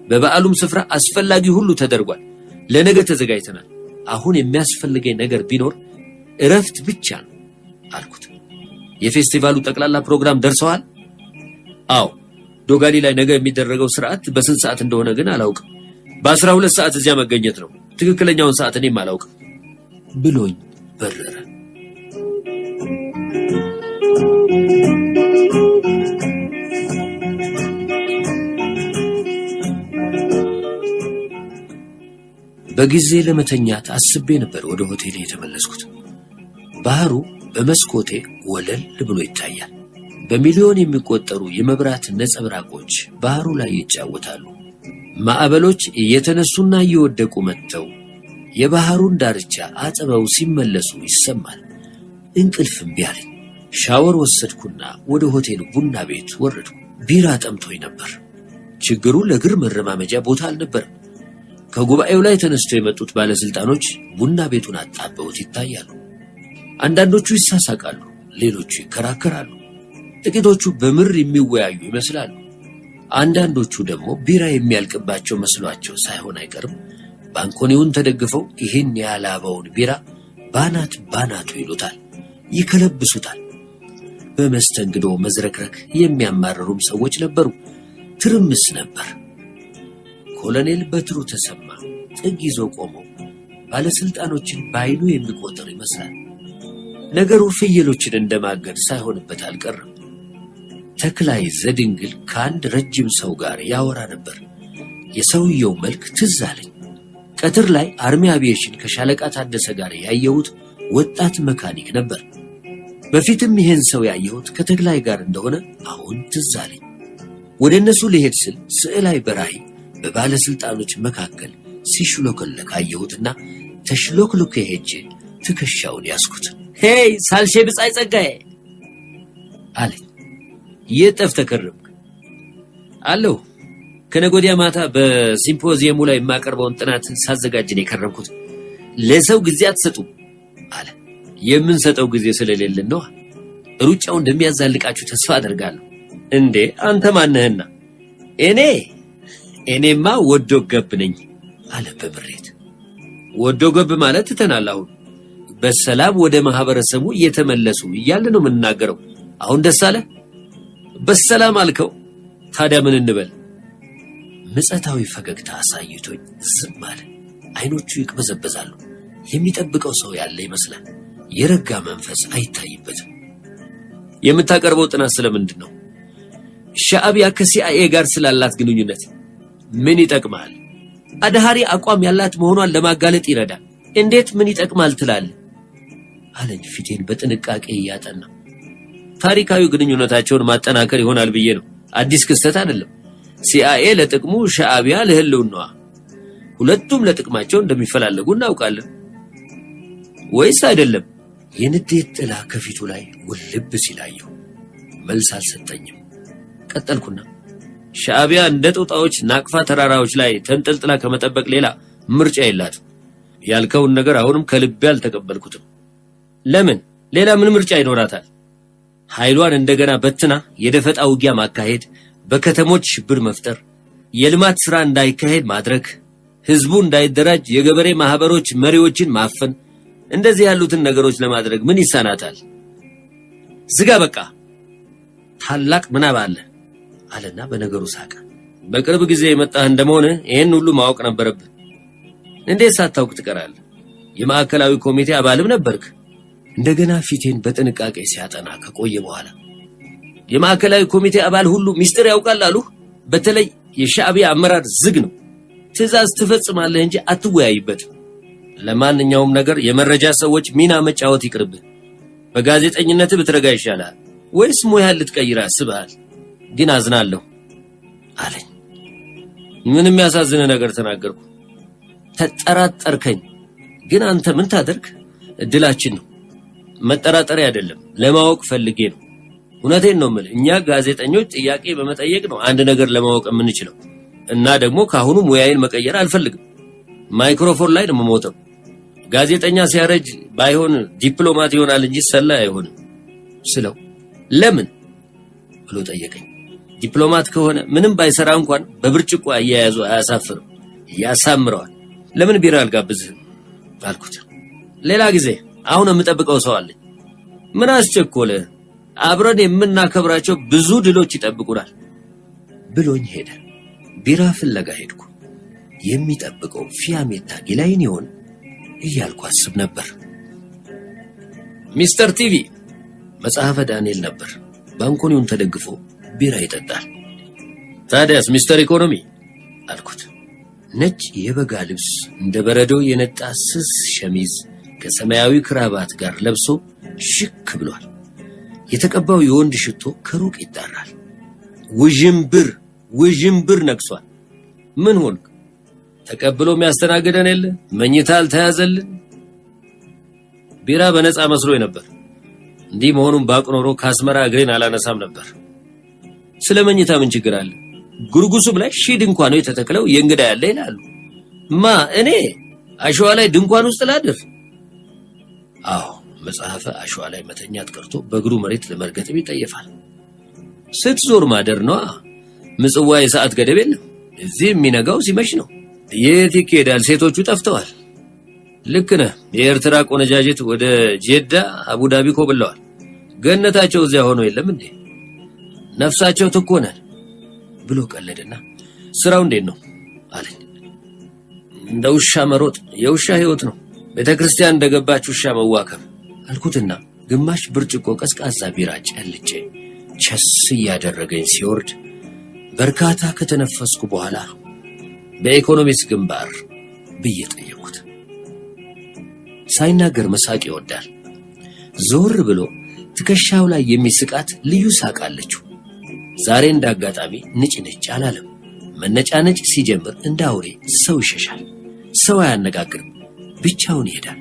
በበዓሉም ስፍራ አስፈላጊ ሁሉ ተደርጓል። ለነገ ተዘጋጅተናል። አሁን የሚያስፈልገኝ ነገር ቢኖር እረፍት ብቻ ነው አልኩት። የፌስቲቫሉ ጠቅላላ ፕሮግራም ደርሰዋል? አዎ፣ ዶጋሊ ላይ ነገ የሚደረገው ስርዓት በስንት ሰዓት እንደሆነ ግን አላውቅም። በ12 ሰዓት እዚያ መገኘት ነው። ትክክለኛውን ሰዓት እኔም አላውቅም ብሎኝ በረረ። በጊዜ ለመተኛት አስቤ ነበር ወደ ሆቴሌ የተመለስኩት። ባህሩ በመስኮቴ ወለል ብሎ ይታያል። በሚሊዮን የሚቆጠሩ የመብራት ነጸብራቆች ባህሩ ላይ ይጫወታሉ። ማዕበሎች እየተነሱና እየወደቁ መጥተው የባህሩን ዳርቻ አጥበው ሲመለሱ ይሰማል። እንቅልፍ እምቢ አለኝ። ሻወር ወሰድኩና ወደ ሆቴሉ ቡና ቤት ወረድኩ። ቢራ ጠምቶኝ ነበር። ችግሩ ለእግር መረማመጃ ቦታ አልነበረም። ከጉባኤው ላይ ተነስተው የመጡት ባለስልጣኖች ቡና ቤቱን አጣበውት ይታያሉ። አንዳንዶቹ ይሳሳቃሉ፣ ሌሎቹ ይከራከራሉ። ጥቂቶቹ በምር የሚወያዩ ይመስላሉ። አንዳንዶቹ ደግሞ ቢራ የሚያልቅባቸው መስሏቸው ሳይሆን አይቀርም ባንኮኒውን ተደግፈው ይህን ያላበውን ቢራ ባናቱ ይሉታል፣ ይከለብሱታል። በመስተንግዶ መዝረክረክ የሚያማርሩም ሰዎች ነበሩ። ትርምስ ነበር። ኮሎኔል በትሩ ተሰማ ጥግ ይዞ ቆሞ ባለስልጣኖችን በዓይኑ የሚቆጥር ይመስላል። ነገሩ ፍየሎችን እንደማገድ ሳይሆንበት አልቀረም። ተክላይ ዘድንግል ከአንድ ረጅም ሰው ጋር ያወራ ነበር። የሰውየው መልክ ትዝ አለኝ። ቀትር ላይ አርሚ አቪዬሽን ከሻለቃ ታደሰ ጋር ያየሁት ወጣት መካኒክ ነበር። በፊትም ይሄን ሰው ያየሁት ከተክላይ ጋር እንደሆነ አሁን ትዝ አለኝ። ወደ እነሱ ልሄድ ስል ስዕላይ በራይ በባለስልጣኖች መካከል ሲሽሎከለክ አየሁትና ተሽሎክልኬ ሄጄ ትከሻውን ያስኩት። ሄይ ሳልሼ ብጻይ ጸጋዬ አለኝ። የት ጠፍተህ ከረምክ? አለሁ። ከነገ ወዲያ ማታ በሲምፖዚየሙ ላይ የማቀርበውን ጥናት ሳዘጋጅ ነው የከረምኩት። ለሰው ጊዜ አትሰጡም አለ። የምንሰጠው ጊዜ ስለሌለን ነው። ሩጫው እንደሚያዛልቃችሁ ተስፋ አደርጋለሁ። እንዴ አንተ ማነህና? እኔማ ወዶ ገብ ነኝ አለ በምሬት። ወዶ ገብ ማለት ትተናል። አሁን በሰላም ወደ ማህበረሰቡ እየተመለሱ እያለ ነው የምንናገረው። አሁን ደስ አለ? በሰላም አልከው። ታዲያ ምን እንበል? ምጸታዊ ፈገግታ አሳይቶኝ ዝም አለ። አይኖቹ ይቅበዘበዛሉ። የሚጠብቀው ሰው ያለ ይመስላል። የረጋ መንፈስ አይታይበትም። የምታቀርበው ጥናት ስለምንድን ነው? ሻዕቢያ ከሲአይኤ ጋር ስላላት ግንኙነት ምን ይጠቅማል? አድሃሪ አቋም ያላት መሆኗን ለማጋለጥ ይረዳል። እንዴት ምን ይጠቅማል ትላለህ? አለኝ ፊቴን በጥንቃቄ እያጠና። ታሪካዊ ግንኙነታቸውን ማጠናከር ይሆናል ብዬ ነው። አዲስ ክስተት አይደለም። ሲአይኤ ለጥቅሙ፣ ሻዕቢያ ለህልውናዋ። ሁለቱም ለጥቅማቸው እንደሚፈላለጉ እናውቃለን። ወይስ አይደለም? የንዴት ጥላ ከፊቱ ላይ ውልብ ሲላየው መልስ አልሰጠኝም። ቀጠልኩና ሻዕቢያ እንደ ጦጣዎች ናቅፋ ተራራዎች ላይ ተንጠልጥላ ከመጠበቅ ሌላ ምርጫ የላትም። ያልከውን ነገር አሁንም ከልቤ አልተቀበልኩትም። ለምን? ሌላ ምን ምርጫ ይኖራታል? ኃይሏን እንደገና በትና የደፈጣ ውጊያ ማካሄድ፣ በከተሞች ሽብር መፍጠር፣ የልማት ሥራ እንዳይካሄድ ማድረግ፣ ህዝቡ እንዳይደራጅ የገበሬ ማህበሮች መሪዎችን ማፈን፣ እንደዚህ ያሉትን ነገሮች ለማድረግ ምን ይሳናታል? ዝጋ በቃ። ታላቅ ምናብ አለ አለና በነገሩ ሳቀ። በቅርብ ጊዜ የመጣህ እንደመሆነ ይሄን ሁሉ ማወቅ ነበረብህ። እንዴት ሳታውቅ ትቀራለህ? የማዕከላዊ ኮሚቴ አባልም ነበርክ። እንደገና ፊቴን በጥንቃቄ ሲያጠና ከቆየ በኋላ የማዕከላዊ ኮሚቴ አባል ሁሉ ሚስጥር ያውቃል አሉ። በተለይ የሻዕቢያ አመራር ዝግ ነው። ትዕዛዝ ትፈጽማለህ እንጂ አትወያይበትም። ለማንኛውም ነገር የመረጃ ሰዎች ሚና መጫወት ይቅርብህ። በጋዜጠኝነት ብትረጋ ይሻላል። ወይስ ሙያህን ልትቀይር አስበሃል? ግን አዝናለሁ አለኝ። ምንም ያሳዝነ ነገር ተናገርኩ። ተጠራጠርከኝ። ግን አንተ ምን ታደርግ? እድላችን ነው። መጠራጠሪያ አይደለም፣ ለማወቅ ፈልጌ ነው። እውነቴን ነው የምልህ። እኛ ጋዜጠኞች ጥያቄ በመጠየቅ ነው አንድ ነገር ለማወቅ የምንችለው። እና ደግሞ ካሁኑ ሙያዬን መቀየር አልፈልግም። ማይክሮፎን ላይ ነው የምሞተው። ጋዜጠኛ ሲያረጅ ባይሆን ዲፕሎማት ይሆናል እንጂ ሰላይ አይሆንም ስለው ለምን ብሎ ጠየቀኝ። ዲፕሎማት ከሆነ ምንም ባይሰራ እንኳን በብርጭቆ አያያዙ አያሳፍርም፣ ያሳምረዋል። ለምን ቢራ አልጋብዝህም አልኩት። ሌላ ጊዜ፣ አሁን የምጠብቀው ሰው አለኝ። ምን አስቸኮለ? አብረን የምናከብራቸው ብዙ ድሎች ይጠብቁናል ብሎኝ ሄደ። ቢራ ፍለጋ ሄድኩ። የሚጠብቀው ፊያሜታ ጊላይን ይሆን እያልኩ አስብ ነበር። ሚስተር ቲቪ መጽሐፈ ዳንኤል ነበር። ባንኮኒውን ተደግፎ ቢራ ይጠጣል። ታዲያስ ሚስተር ኢኮኖሚ አልኩት። ነጭ የበጋ ልብስ እንደ በረዶ የነጣ ስስ ሸሚዝ ከሰማያዊ ክራባት ጋር ለብሶ ሽክ ብሏል። የተቀባው የወንድ ሽቶ ከሩቅ ይጣራል። ውዥንብር ነግሷል። ምን ሆንክ? ተቀብሎ የሚያስተናግደን የለ? መኝታ አልተያዘልን? ቢራ በነፃ መስሎኝ ነበር። እንዲህ መሆኑን ባውቅ ኖሮ ከአስመራ እግሬን አላነሳም ነበር። ስለ መኝታ ምን ችግር አለ? ጉርጉሱም ላይ ሺህ ድንኳኖች ተተክለው የእንግዳ ያለ ይላሉ። እኔ አሸዋ ላይ ድንኳን ውስጥ ላድር? አዎ፣ መጽሐፈ አሸዋ ላይ መተኛት ቀርቶ በእግሩ መሬት ለመርገጥም ይጠየፋል። ስትዞር ማደር ነዋ። ምጽዋ የሰዓት ገደብ የለም። እዚህ የሚነጋው ሲመሽ ነው። የት ይኬዳል? ሴቶቹ ጠፍተዋል። ልክ ነህ። የኤርትራ ቆነጃጅት ወደ ጄዳ አቡዳቢ ኮብለዋል። ገነታቸው እዚያ ሆኖ የለም እንዴ? ነፍሳቸው ትኮነን ብሎ ቀለደና ስራው እንዴት ነው አለኝ። እንደ ውሻ መሮጥ የውሻ ህይወት ነው። ቤተክርስቲያን እንደገባች ውሻ መዋከብ አልኩትና ግማሽ ብርጭቆ ቀዝቃዛ ቢራ ጨልጬ ቸስ እያደረገኝ ሲወርድ በርካታ ከተነፈስኩ በኋላ በኢኮኖሚክስ ግንባር ብዬ ጠየቅኩት። ሳይናገር መሳቅ ይወዳል። ዞር ብሎ ትከሻው ላይ የሚስቃት ልዩ ሳቅ አለችው። ዛሬ እንዳጋጣሚ ንጭ አላለም። መነጫነጭ ሲጀምር እንደ አውሬ ሰው ይሸሻል። ሰው አያነጋግርም። ብቻውን ይሄዳል፣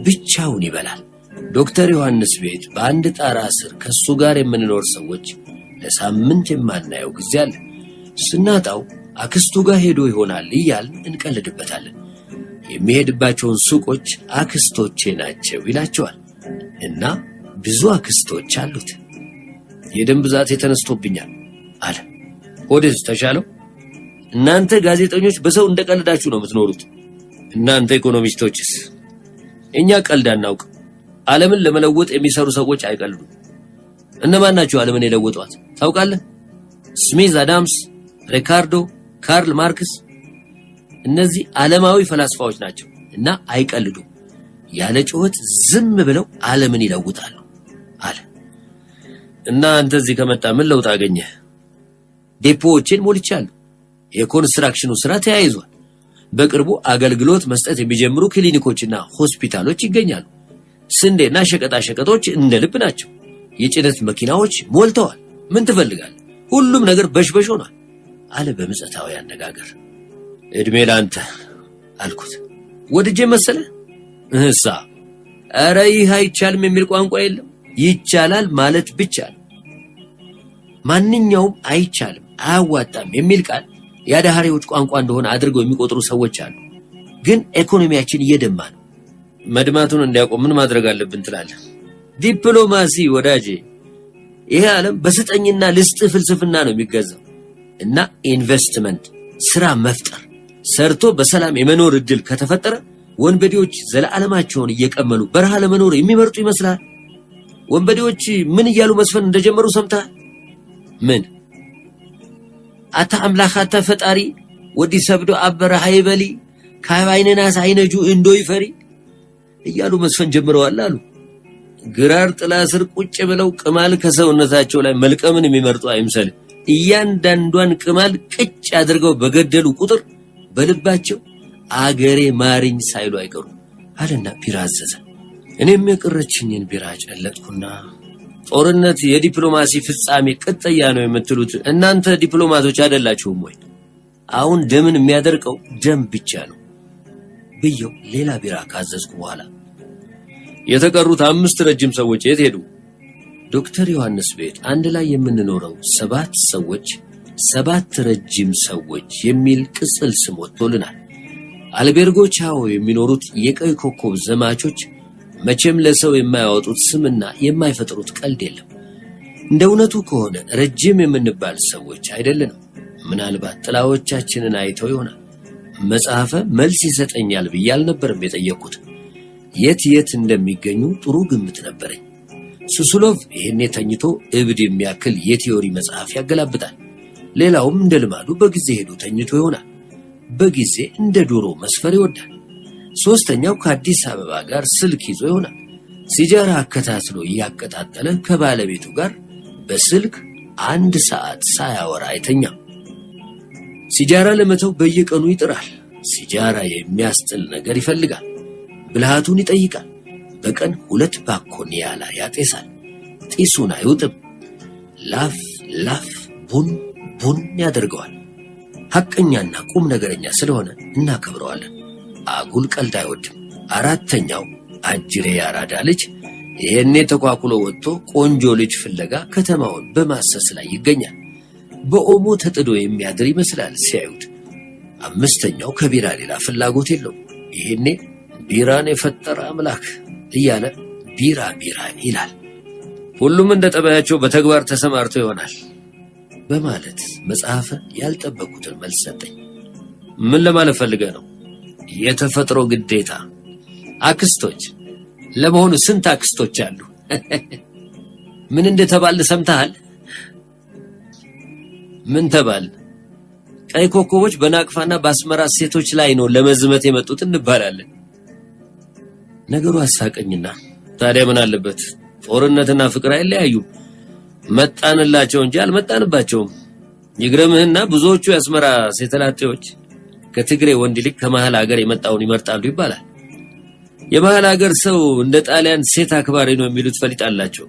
ብቻውን ይበላል። ዶክተር ዮሐንስ ቤት በአንድ ጣራ ስር ከሱ ጋር የምንኖር ሰዎች ለሳምንት የማናየው ጊዜ አለ። ስናጣው አክስቱ ጋር ሄዶ ይሆናል እያልን እንቀልድበታለን። የሚሄድባቸውን ሱቆች አክስቶቼ ናቸው ይላቸዋል። እና ብዙ አክስቶች አሉት። የደም ብዛት የተነስቶብኛል አለ። ሆድስ ተሻለው? እናንተ ጋዜጠኞች በሰው እንደቀልዳችሁ ነው የምትኖሩት። እናንተ ኢኮኖሚስቶችስ? እኛ ቀልድ አናውቅ። ዓለምን ለመለወጥ የሚሰሩ ሰዎች አይቀልዱም። እነማን ናቸው ዓለምን የለወጧት ታውቃለህ? ስሚዝ አዳምስ፣ ሪካርዶ፣ ካርል ማርክስ። እነዚህ ዓለማዊ ፈላስፋዎች ናቸው እና አይቀልዱም። ያለ ጩኸት ዝም ብለው ዓለምን ይለውጣሉ አለ። እና አንተ እዚህ ከመጣ ምን ለውጥ አገኘህ? ዴፖዎችን ሞልቻለሁ። የኮንስትራክሽኑ ስራ ተያይዟል። በቅርቡ አገልግሎት መስጠት የሚጀምሩ ክሊኒኮችና ሆስፒታሎች ይገኛሉ። ስንዴና ሸቀጣሸቀጦች እንደ ልብ ናቸው። የጭነት መኪናዎች ሞልተዋል። ምን ትፈልጋለህ? ሁሉም ነገር በሽበሽ ሆኗል አለ በምጸታዊ አነጋገር። እድሜ ላንተ አልኩት። ወድጄ መሰለ እህሳ? ኧረ ይህ አይቻልም የሚል ቋንቋ የለም። ይቻላል ማለት ብቻ ነው። ማንኛውም አይቻልም፣ አያዋጣም የሚል ቃል የአዳሃሪዎች ቋንቋ እንደሆነ አድርገው የሚቆጥሩ ሰዎች አሉ። ግን ኢኮኖሚያችን እየደማ ነው። መድማቱን እንዲያቆም ምን ማድረግ አለብን ትላለህ? ዲፕሎማሲ ወዳጄ። ይሄ ዓለም በስጠኝና ልስጥ ፍልስፍና ነው የሚገዛው። እና ኢንቨስትመንት፣ ስራ መፍጠር፣ ሰርቶ በሰላም የመኖር እድል ከተፈጠረ ወንበዴዎች ዘላለማቸውን እየቀመሉ በረሃ ለመኖር የሚመርጡ ይመስላል። ወንበዴዎች ምን እያሉ መስፈን እንደጀመሩ ሰምተሃል? ምን አታ አምላክ አታ ፈጣሪ ወዲ ሰብዶ አበረ ሃይበሊ ካባይነናስ አይነጁ እንዶ ይፈሪ እያሉ መስፈን ጀምረዋል አሉ። ግራር ጥላ ስር ቁጭ ብለው ቅማል ከሰውነታቸው ላይ መልቀምን የሚመርጡ አይምሰል። እያንዳንዷን ቅማል ቅጭ አድርገው በገደሉ ቁጥር በልባቸው አገሬ ማሪኝ ሳይሉ አይቀሩ አለና ቢራ አዘዘ። እኔም የቀረችኝን ቢራ ጨለጥኩና ጦርነት የዲፕሎማሲ ፍጻሜ ቅጥያ ነው የምትሉት እናንተ ዲፕሎማቶች አይደላችሁም ወይ? አሁን ደምን የሚያደርቀው ደም ብቻ ነው ብየው ሌላ ቢራ ካዘዝኩ በኋላ የተቀሩት 5 ረጅም ሰዎች የት ሄዱ? ዶክተር ዮሐንስ ቤት አንድ ላይ የምንኖረው 7 ሰዎች 7 ረጅም ሰዎች የሚል ቅጽል ስም ወጥቶልናል። አልቤርጎቻው የሚኖሩት የቀይ ኮከብ ዘማቾች መቼም ለሰው የማያወጡት ስምና የማይፈጥሩት ቀልድ የለም። እንደ እውነቱ ከሆነ ረጅም የምንባል ሰዎች አይደለንም። ምናልባት ጥላዎቻችንን አይተው ይሆናል። መጽሐፈ መልስ ይሰጠኛል ብዬ አልነበረም የጠየቅኩት። የት እንደሚገኙ ጥሩ ግምት ነበረኝ። ሱስሎቭ ይሄኔ ተኝቶ እብድ የሚያክል የቲዮሪ መጽሐፍ ያገላብጣል። ሌላውም እንደ ልማዱ በጊዜ ሄዶ ተኝቶ ይሆናል። በጊዜ እንደ ዶሮ መስፈር ይወዳል። ሶስተኛው ከአዲስ አበባ ጋር ስልክ ይዞ ይሆናል። ሲጃራ አከታትሎ እያቀጣጠለ ከባለቤቱ ጋር በስልክ 1 ሰዓት ሳያወራ አይተኛም። ሲጃራ ለመተው በየቀኑ ይጥራል። ሲጃራ የሚያስጥል ነገር ይፈልጋል። ብልሃቱን ይጠይቃል። በቀን 2 ባኮኒ ያላ ያጤሳል። ጢሱን አይውጥም። ላፍ ላፍ ቡን ቡን ያደርገዋል። ሐቀኛና ቁም ነገረኛ ስለሆነ እናከብረዋለን። አጉል ቀልድ አይወድም። አራተኛው አጅሬ ያራዳ ልጅ ይሄኔ ተቋቁሎ ወጥቶ ቆንጆ ልጅ ፍለጋ ከተማውን በማሰስ ላይ ይገኛል። በኦሞ ተጥዶ የሚያድር ይመስላል ሲያዩት። አምስተኛው ከቢራ ሌላ ፍላጎት የለው። ይሄኔ ቢራን የፈጠረ አምላክ እያለ ቢራ ቢራ ይላል። ሁሉም እንደ ጠባያቸው በተግባር ተሰማርቶ ይሆናል በማለት መጽሐፈ ያልጠበቁትን መልስ ሰጠኝ። ምን ለማለት ፈልገህ ነው? የተፈጥሮ ግዴታ። አክስቶች? ለመሆኑ ስንት አክስቶች አሉ? ምን እንደተባለ ሰምተሃል? ምን ተባል? ቀይ ኮከቦች በናቅፋና በአስመራ ሴቶች ላይ ነው ለመዝመት የመጡት እንባላለን። ነገሩ አሳቀኝና ታዲያ ምን አለበት? ጦርነትና ፍቅር አይለያዩም። መጣንላቸው እንጂ አልመጣንባቸውም። ይግረምህና ብዙዎቹ የአስመራ ሴተላጤዎች ከትግሬ ወንድ ይልቅ ከመሃል ሀገር የመጣውን ይመርጣሉ ይባላል። የመሃል ሀገር ሰው እንደ ጣሊያን ሴት አክባሪ ነው የሚሉት ፈሊጥ አላቸው።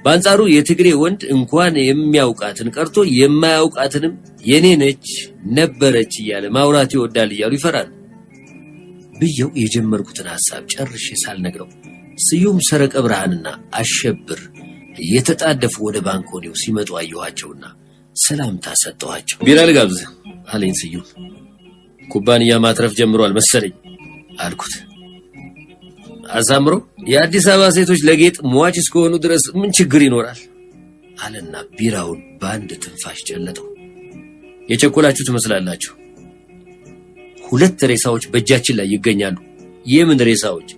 በአንጻሩ የትግሬ ወንድ እንኳን የሚያውቃትን ቀርቶ የማያውቃትንም የኔ ነች ነበረች እያለ ማውራት ይወዳል እያሉ ይፈራሉ ብየው የጀመርኩትን ሐሳብ ጨርሼ ሳልነግረው ስዩም ሰረቀ ብርሃንና አሸብር እየተጣደፉ ወደ ባንኮኒው ሲመጡ አየኋቸውና ሰላምታ ሰጠኋቸው። ቢራ ልጋብዝ አለኝ ስዩም። ኩባንያ ማትረፍ ጀምሯል መሰለኝ አልኩት። አሳምሮ የአዲስ አበባ ሴቶች ለጌጥ ሟች እስከሆኑ ድረስ ምን ችግር ይኖራል አለና ቢራውን በአንድ ትንፋሽ ጨለጠው። የቸኮላችሁ ትመስላላችሁ። 2 ሬሳዎች በእጃችን ላይ ይገኛሉ። የምን ሬሳዎች?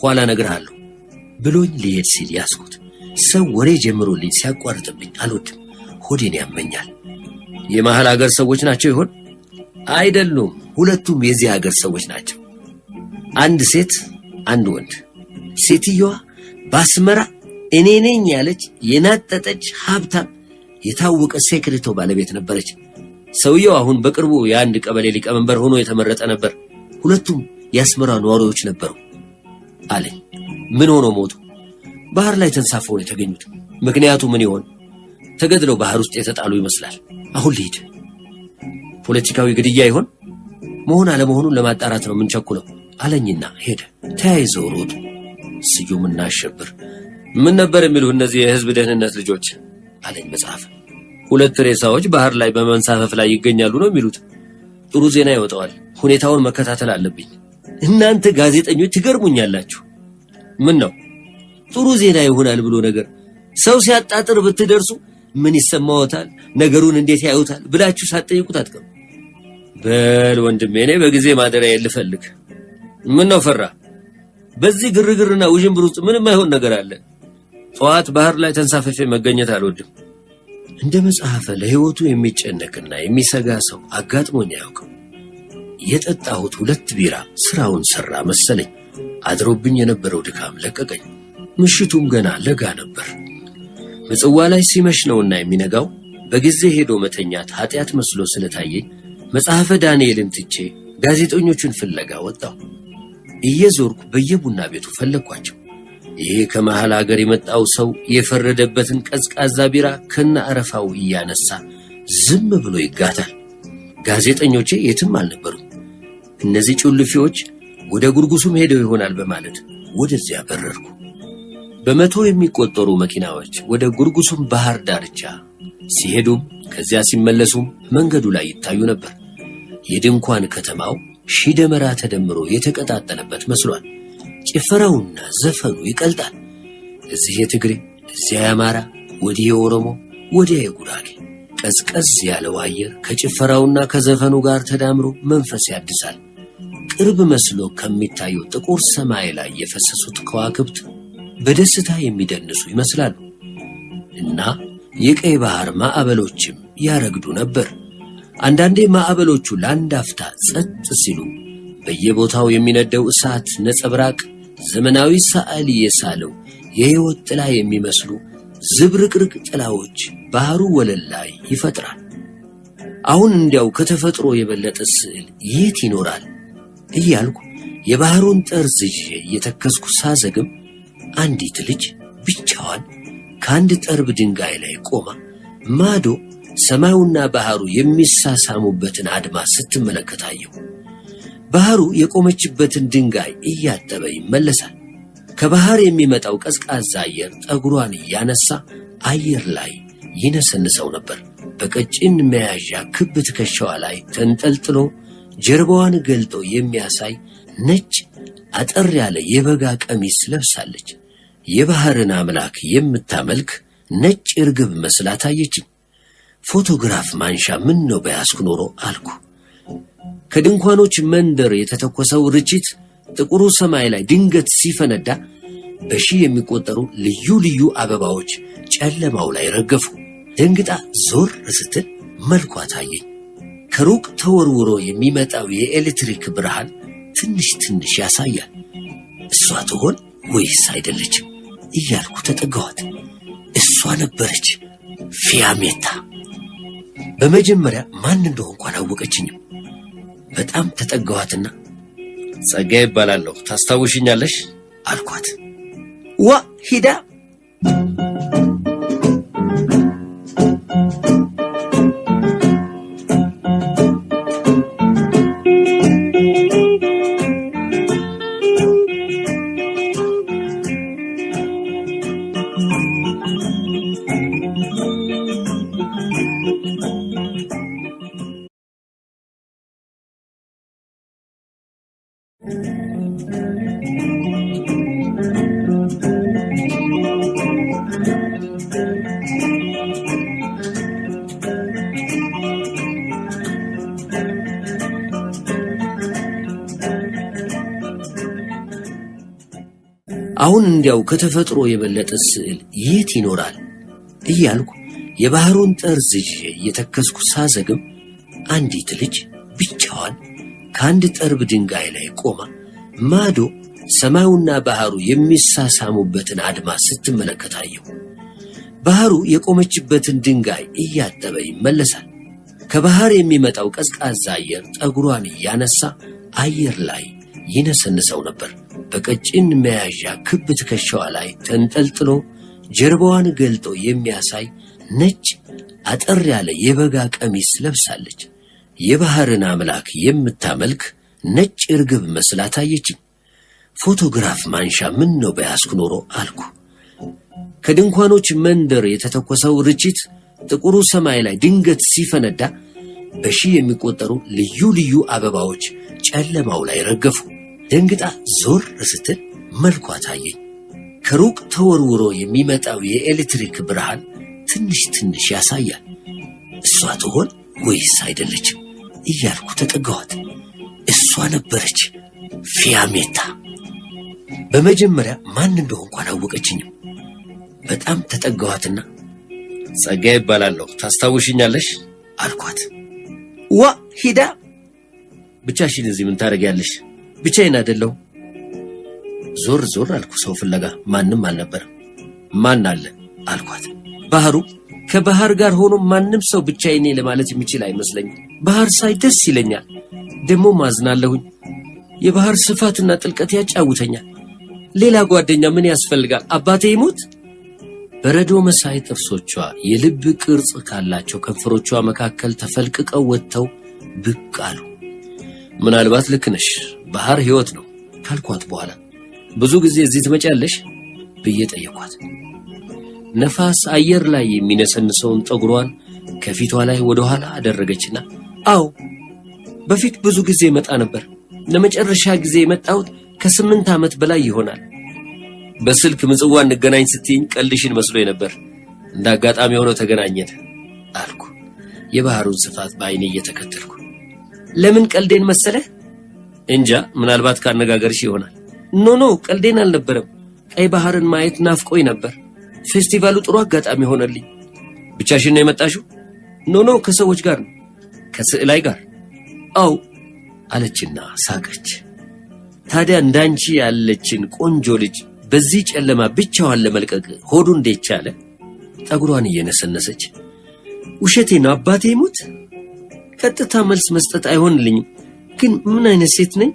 ኋላ እነግርሃለሁ ብሎኝ ሊሄድ ሲል ያስኩት። ሰው ወሬ ጀምሮልኝ ሲያቋርጥብኝ አልወድም። ሆዴን ያመኛል። የመሃል ሀገር ሰዎች ናቸው ይሆን? አይደሉም። ሁለቱም የዚህ ሀገር ሰዎች ናቸው። አንድ ሴት አንድ ወንድ። ሴትየዋ በአስመራ እኔ ነኝ ያለች የናጠጠች ሀብታም የታወቀ ሴክሬቶ ባለቤት ነበረች። ሰውየው አሁን በቅርቡ የአንድ ቀበሌ ሊቀመንበር ሆኖ የተመረጠ ነበር። ሁለቱም የአስመራ ነዋሪዎች ነበሩ አለኝ። ምን ሆኖ ሞቱ? ባህር ላይ ተንሳፈው ነው የተገኙት። ምክንያቱ ምን ይሆን? ተገድለው ባህር ውስጥ የተጣሉ ይመስላል። አሁን ልሂድ። ፖለቲካዊ ግድያ ይሆን? መሆን አለመሆኑን ለማጣራት ነው የምንቸኩለው አለኝና ሄደ። ተያይዘው ሮጡ። ስዩምና አሸብር ምን ነበር የሚሉ እነዚህ የህዝብ ደህንነት ልጆች አለኝ መጽሐፍ። 2 ሬሳዎች ባህር ላይ በመንሳፈፍ ላይ ይገኛሉ ነው የሚሉት። ጥሩ ዜና ይወጣዋል። ሁኔታውን መከታተል አለብኝ። እናንተ ጋዜጠኞች ትገርሙኛላችሁ። ምን ነው ጥሩ ዜና ይሆናል ብሎ ነገር ሰው ሲያጣጥር ብትደርሱ ምን ይሰማዎታል፣ ነገሩን እንዴት ያዩታል ብላችሁ ሳትጠይቁት አትቀሩ። በል ወንድሜ እኔ በጊዜ ማደሪያ ልፈልግ። ምን ነው ፈራ? በዚህ ግርግርና ውዥንብር ውስጥ ምንም አይሆን ነገር አለ። ጠዋት ባህር ላይ ተንሳፈፌ መገኘት አልወድም። እንደ መጽሐፈ ለህይወቱ የሚጨነቅና የሚሰጋ ሰው አጋጥሞኝ አያውቅም። የጠጣሁት 2 ቢራ ስራውን ሰራ መሰለኝ። አድሮብኝ የነበረው ድካም ለቀቀኝ። ምሽቱም ገና ለጋ ነበር። ምጽዋ ላይ ሲመሽ ነውና የሚነጋው። በጊዜ ሄዶ መተኛት ኃጢአት መስሎ ስለታየኝ መጽሐፈ ዳንኤልን ትቼ ጋዜጠኞቹን ፍለጋ ወጣሁ። እየዞርኩ በየቡና ቤቱ ፈለኳቸው። ይሄ ከመሃል ሀገር የመጣው ሰው የፈረደበትን ቀዝቃዛ ቢራ ከነ አረፋው እያነሳ ዝም ብሎ ይጋታል። ጋዜጠኞቼ የትም አልነበሩም። እነዚህ ጩልፊዎች ወደ ጉርጉሱም ሄደው ይሆናል በማለት ወደዚያ በረርኩ። በመቶ የሚቆጠሩ መኪናዎች ወደ ጉርጉሱም ባህር ዳርቻ ሲሄዱም ከዚያ ሲመለሱም መንገዱ ላይ ይታዩ ነበር። የድንኳን ከተማው ሺህ ደመራ ተደምሮ የተቀጣጠለበት መስሏል። ጭፈራውና ዘፈኑ ይቀልጣል። እዚህ የትግሬ፣ እዚያ የአማራ፣ ወዲህ የኦሮሞ ወዲያ የጉራጌ ቀዝቀዝ ያለው አየር ከጭፈራውና ከዘፈኑ ጋር ተዳምሮ መንፈስ ያድሳል። ቅርብ መስሎ ከሚታየው ጥቁር ሰማይ ላይ የፈሰሱት ከዋክብት በደስታ የሚደንሱ ይመስላሉ እና የቀይ ባህር ማዕበሎችም ያረግዱ ነበር። አንዳንዴ ማዕበሎቹ ለአንድ አፍታ ጸጥ ሲሉ በየቦታው የሚነደው እሳት ነጸብራቅ ዘመናዊ ሰዓሊ የሳለው የሕይወት ጥላ የሚመስሉ ዝብርቅርቅ ጥላዎች ባህሩ ወለል ላይ ይፈጥራል። አሁን እንዲያው ከተፈጥሮ የበለጠ ስዕል የት ይኖራል እያልኩ የባህሩን ጠርዝ ይዤ እየተከስኩ ሳዘግም አንዲት ልጅ ብቻዋን ከአንድ ጠርብ ድንጋይ ላይ ቆማ ማዶ ሰማዩና ባህሩ የሚሳሳሙበትን አድማስ ስትመለከታየሁ። ባህሩ የቆመችበትን ድንጋይ እያጠበ ይመለሳል። ከባህር የሚመጣው ቀዝቃዛ አየር ጠጉሯን እያነሳ አየር ላይ ይነሰንሰው ነበር። በቀጭን መያዣ ክብ ትከሻዋ ላይ ተንጠልጥሎ ጀርባዋን ገልጦ የሚያሳይ ነጭ አጠር ያለ የበጋ ቀሚስ ለብሳለች። የባህርን አምላክ የምታመልክ ነጭ እርግብ መስላ ታየችኝ። ፎቶግራፍ ማንሻ ምን ነው በያዝኩ ኖሮ አልኩ። ከድንኳኖች መንደር የተተኮሰው ርችት ጥቁሩ ሰማይ ላይ ድንገት ሲፈነዳ በሺህ የሚቆጠሩ ልዩ ልዩ አበባዎች ጨለማው ላይ ረገፉ። ደንግጣ ዞር ስትል መልኳ ታየኝ። ከሩቅ ተወርውሮ የሚመጣው የኤሌክትሪክ ብርሃን ትንሽ ትንሽ ያሳያል። እሷ ትሆን ወይስ አይደለችም እያልኩ ተጠጋኋት። እሷ ነበረች፣ ፊያሜታ። በመጀመሪያ ማን እንደሆንኩ አላወቀችኝም። በጣም ተጠጋኋትና ጸጋዬ ይባላለሁ ታስታውሽኛለሽ አልኳት። ዋ ሂዳ አሁን እንዲያው ከተፈጥሮ የበለጠ ስዕል የት ይኖራል እያልኩ የባህሩን ጠርዝ ይዤ እየተከስኩ ሳዘግም አንዲት ልጅ ብቻዋን ከአንድ ጠርብ ድንጋይ ላይ ቆማ ማዶ ሰማዩና ባህሩ የሚሳሳሙበትን አድማስ ስትመለከታየሁ። ባህሩ የቆመችበትን ድንጋይ እያጠበ ይመለሳል። ከባህር የሚመጣው ቀዝቃዛ አየር ጠጉሯን እያነሳ አየር ላይ ይነሰንሰው ነበር። በቀጭን መያዣ ክብ ትከሻዋ ላይ ተንጠልጥሎ ጀርባዋን ገልጦ የሚያሳይ ነጭ አጠር ያለ የበጋ ቀሚስ ለብሳለች። የባህርን አምላክ የምታመልክ ነጭ እርግብ መስላ ታየችኝ። ፎቶግራፍ ማንሻ ምን ነው በያዝኩ ኖሮ አልኩ። ከድንኳኖች መንደር የተተኮሰው ርችት ጥቁሩ ሰማይ ላይ ድንገት ሲፈነዳ በሺህ የሚቆጠሩ ልዩ ልዩ አበባዎች ጨለማው ላይ ረገፉ። ደንግጣ ዞር ስትል መልኳ ታየኝ። ከሩቅ ተወርውሮ የሚመጣው የኤሌክትሪክ ብርሃን ትንሽ ትንሽ ያሳያል። እሷ ትሆን ወይስ አይደለችም እያልኩ ተጠጋኋት። እሷ ነበረች፣ ፊያሜታ። በመጀመሪያ ማን እንደሆንኩ አላወቀችኝም። በጣም ተጠጋኋትና ጸጋዬ ይባላለሁ ታስታውሽኛለሽ አልኳት። ዋ ሂዳ ብቻሽን እዚህ ምን ታደርጊያለሽ? ብቻዬን አይደለሁ። ዞር ዞር አልኩ ሰው ፍለጋ። ማንም አልነበረም። ማን አለ አልኳት። ባህሩ ከባህር ጋር ሆኖ ማንም ሰው ብቻዬን ለማለት የሚችል አይመስለኝም። ባህር ሳይ ደስ ይለኛል፣ ደግሞ ማዝናለሁኝ። የባህር ስፋትና ጥልቀት ያጫውተኛል። ሌላ ጓደኛ ምን ያስፈልጋል? አባቴ ይሞት። በረዶ መሳይ ጥርሶቿ የልብ ቅርጽ ካላቸው ከንፈሮቿ መካከል ተፈልቅቀው ወጥተው ብቅ አሉ። ምናልባት ልክ ነሽ፣ ባህር ሕይወት ነው ካልኳት በኋላ ብዙ ጊዜ እዚህ ትመጫለሽ ብዬ ጠየኳት። ነፋስ አየር ላይ የሚነሰንሰውን ጠጉሯን ከፊቷ ላይ ወደ ኋላ አደረገችና አዎ በፊት ብዙ ጊዜ መጣ ነበር። ለመጨረሻ ጊዜ የመጣሁት ከ8 ዓመት በላይ ይሆናል። በስልክ ምጽዋ እንገናኝ ስትይኝ ቀልድሽን መስሎኝ ነበር። እንዳጋጣሚ ሆኖ ተገናኘን አልኩ፣ የባህሩን ስፋት በአይኔ እየተከተልኩ። ለምን ቀልዴን መሰለህ? እንጃ፣ ምናልባት ካነጋገርሽ ይሆናል። ኖ ቀልዴን አልነበረም። ቀይ ባህርን ማየት ናፍቆኝ ነበር። ፌስቲቫሉ ጥሩ አጋጣሚ ሆነልኝ። ብቻሽን ነው የመጣሽው? ኖ ከሰዎች ጋር ነው። ከስዕላይ ጋር? አው አለችና ሳቀች። ታዲያ እንዳንቺ ያለችን ቆንጆ ልጅ በዚህ ጨለማ ብቻዋን ለመልቀቅ ሆዱ እንዴት ቻለ? ጠጉሯን እየነሰነሰች ውሸቴ ነው አባቴ ይሙት። ቀጥታ መልስ መስጠት አይሆንልኝም፣ ግን ምን አይነት ሴት ነኝ?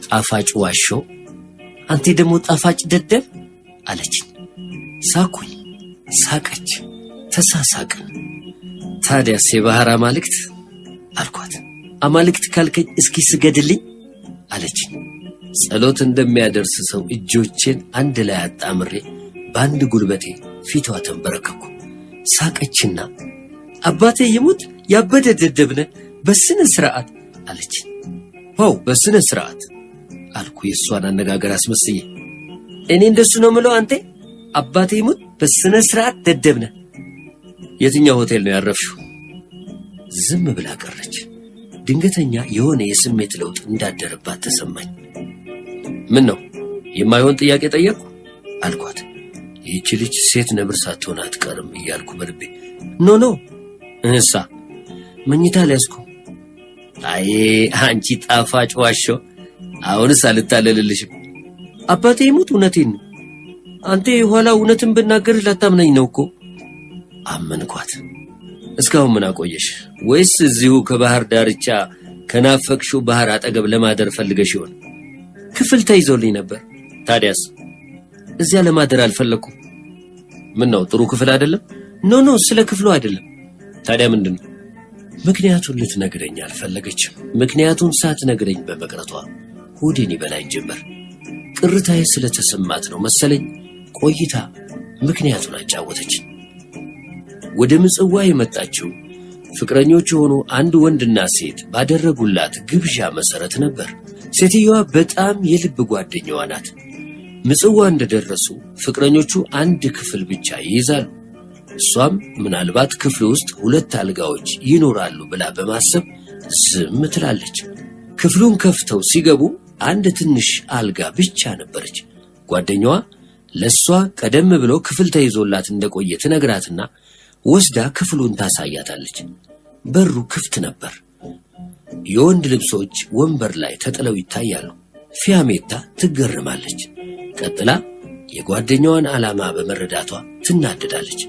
ጣፋጭ ዋሾ፣ አንተ ደግሞ ጣፋጭ ደደብ አለች። ሳኩኝ፣ ሳቀች፣ ተሳሳቅን። ታዲያስ የባህር አማልክት አልኳት። አማልክት ካልከኝ እስኪ ስገድልኝ አለች። ጸሎት እንደሚያደርስ ሰው እጆቼን አንድ ላይ አጣምሬ በአንድ ጉልበቴ ፊቷ ተንበረከኩ። ሳቀችና አባቴ ይሙት ያበደ ደደብነ በስነ ስርዓት አለች። ዋው በስነ ስርዓት አልኩ የሷን አነጋገር አስመስዬ። እኔ እንደሱ ነው ምለው አንተ? አባቴ ይሙት በስነ ስርዓት ደደብነ። የትኛው ሆቴል ነው ያረፍሽው? ዝም ብላ ቀረች። ድንገተኛ የሆነ የስሜት ለውጥ እንዳደረባት ተሰማኝ። ምን ነው የማይሆን ጥያቄ ጠየቅኩ አልኳት። ይህች ልጅ ሴት ነብር ሳትሆን አትቀርም እያልኩ በልቤ። ኖ እንሳ መኝታ ሊያስኩ። አይ አንቺ ጣፋጭ ዋሾ፣ አሁንስ አልታለልልሽም። አባቴ ይሙት እውነቴን ነው። አንተ የኋላ እውነትን ብናገር ላታምነኝ ነው እኮ። አመንኳት። እስካሁን ምን አቆየሽ? ወይስ እዚሁ ከባህር ዳርቻ ከናፈቅሽው ባህር አጠገብ ለማደር ፈልገሽ ይሆን? ክፍል ተይዞልኝ ነበር። ታዲያስ? እዚያ ለማደር አልፈለኩም። ምን ነው ጥሩ ክፍል አይደለም? ኖ ስለ ክፍሉ አይደለም። ታዲያ ምንድነው? ምክንያቱን ልትነግረኝ አልፈለገችም። ምክንያቱን ሳትነግረኝ በመቅረቷ ሆዴን ይበላኝ ጀመር። ቅርታዬ ስለተሰማት ነው መሰለኝ ቆይታ ምክንያቱን አጫወተች። ወደ ምጽዋ የመጣችው ፍቅረኞች የሆኑ አንድ ወንድና ሴት ባደረጉላት ግብዣ መሰረት ነበር። ሴትዮዋ በጣም የልብ ጓደኛዋ ናት። ምጽዋ እንደደረሱ ፍቅረኞቹ አንድ ክፍል ብቻ ይይዛሉ። እሷም ምናልባት ክፍል ውስጥ 2 አልጋዎች ይኖራሉ ብላ በማሰብ ዝም ትላለች። ክፍሉን ከፍተው ሲገቡ አንድ ትንሽ አልጋ ብቻ ነበረች። ጓደኛዋ ለሷ ቀደም ብሎ ክፍል ተይዞላት እንደቆየ ትነግራትና ወስዳ ክፍሉን ታሳያታለች። በሩ ክፍት ነበር። የወንድ ልብሶች ወንበር ላይ ተጥለው ይታያሉ። ፊያሜታ ትገርማለች። ቀጥላ የጓደኛዋን ዓላማ በመረዳቷ ትናደዳለች።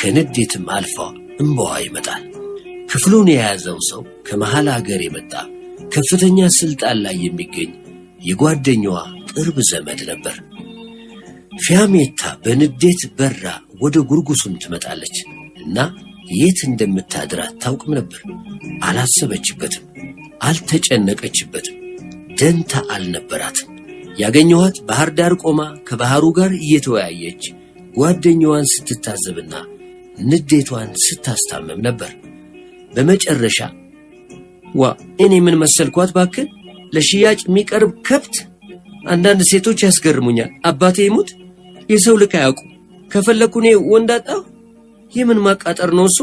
ከንዴትም አልፋ እንባዋ ይመጣል። ክፍሉን የያዘው ሰው ከመሃል አገር የመጣ ከፍተኛ ስልጣን ላይ የሚገኝ የጓደኛዋ ቅርብ ዘመድ ነበር። ፊያሜታ በንዴት በራ ወደ ጉርጉሱን ትመጣለች እና የት እንደምታድር አታውቅም ነበር። አላሰበችበትም፣ አልተጨነቀችበትም፣ ደንታ አልነበራትም። ያገኘኋት ባህር ዳር ቆማ ከባህሩ ጋር እየተወያየች ጓደኛዋን ስትታዘብና ንዴቷን ስታስታመም ነበር። በመጨረሻ እኔ ምን መሰልኳት ባክህ? ለሽያጭ የሚቀርብ ከብት። አንዳንድ ሴቶች ያስገርሙኛል። አባቴ ይሙት የሰው ልክ አያውቁ። ከፈለኩ እኔ ወንድ አጣሁ። የምን ማቃጠር ነው እሱ?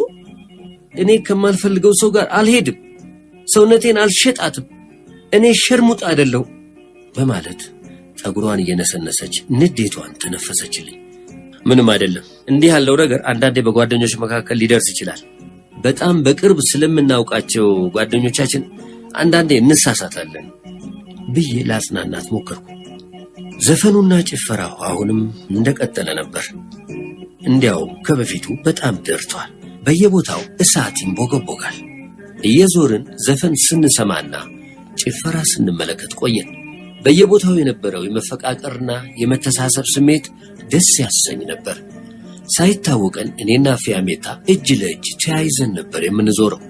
እኔ ከማልፈልገው ሰው ጋር አልሄድም። ሰውነቴን አልሸጣትም። እኔ ሸርሙጣ አይደለሁ በማለት ጠጉሯን እየነሰነሰች ንዴቷን ተነፈሰችልኝ። ምንም አይደለም። እንዲህ ያለው ነገር አንዳንዴ በጓደኞች መካከል ሊደርስ ይችላል። በጣም በቅርብ ስለምናውቃቸው ጓደኞቻችን አንዳንዴ እንሳሳታለን ብዬ ላጽናናት ሞከርኩ። ዘፈኑና ጭፈራው አሁንም እንደቀጠለ ነበር። እንዲያውም ከበፊቱ በጣም ደርቷል። በየቦታው እሳት ይንቦገቦጋል። እየዞርን ዘፈን ስንሰማና ጭፈራ ስንመለከት ቆየን። በየቦታው የነበረው የመፈቃቀርና የመተሳሰብ ስሜት ደስ ያሰኝ ነበር። ሳይታወቀን እኔና ፊያሜታ እጅ ለእጅ ተያይዘን ነበር የምንዞረው።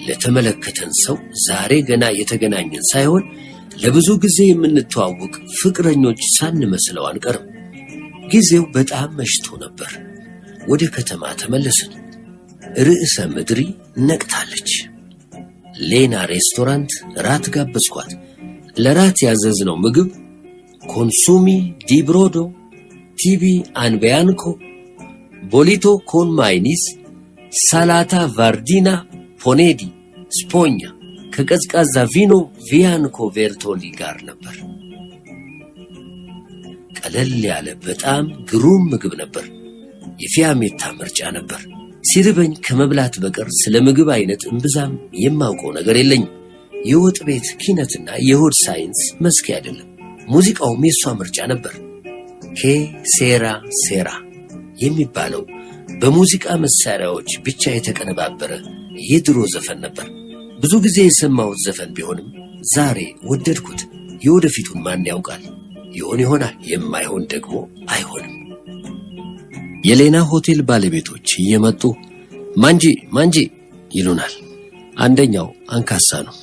ለተመለከተን ሰው ዛሬ ገና የተገናኘን ሳይሆን ለብዙ ጊዜ የምንተዋወቅ ፍቅረኞች ሳንመስለው አንቀርም። ጊዜው በጣም መሽቶ ነበር። ወደ ከተማ ተመለስን። ርዕሰ ምድሪ ነቅታለች። ሌና ሬስቶራንት ራት ጋበዝኳት። ለራት ያዘዝነው ምግብ ኮንሱሚ ዲ ብሮዶ፣ ቲቢ አንቢያንኮ፣ ቦሊቶ ኮን ማይኒስ ሳላታ ቫርዲና ፖኔዲ ስፖኛ ከቀዝቃዛ ቪኖ ቪያንኮ ቬርቶሊ ጋር ነበር። ቀለል ያለ በጣም ግሩም ምግብ ነበር። የፊያሜታ ምርጫ ነበር። ሲርበኝ ከመብላት በቀር ስለ ምግብ አይነት እምብዛም የማውቀው ነገር የለኝም። የወጥ ቤት ኪነትና የሆድ ሳይንስ መስክ አይደለም። ሙዚቃውም የሷ ምርጫ ነበር። ሴራ ሴራ የሚባለው በሙዚቃ መሳሪያዎች ብቻ የተቀነባበረ የድሮ ዘፈን ነበር። ብዙ ጊዜ የሰማሁት ዘፈን ቢሆንም ዛሬ ወደድኩት። የወደፊቱን ማን ያውቃል? ይሆናል፣ የማይሆን ደግሞ አይሆንም። የሌና ሆቴል ባለቤቶች እየመጡ ማንጂ ይሉናል። አንደኛው አንካሳ ነው።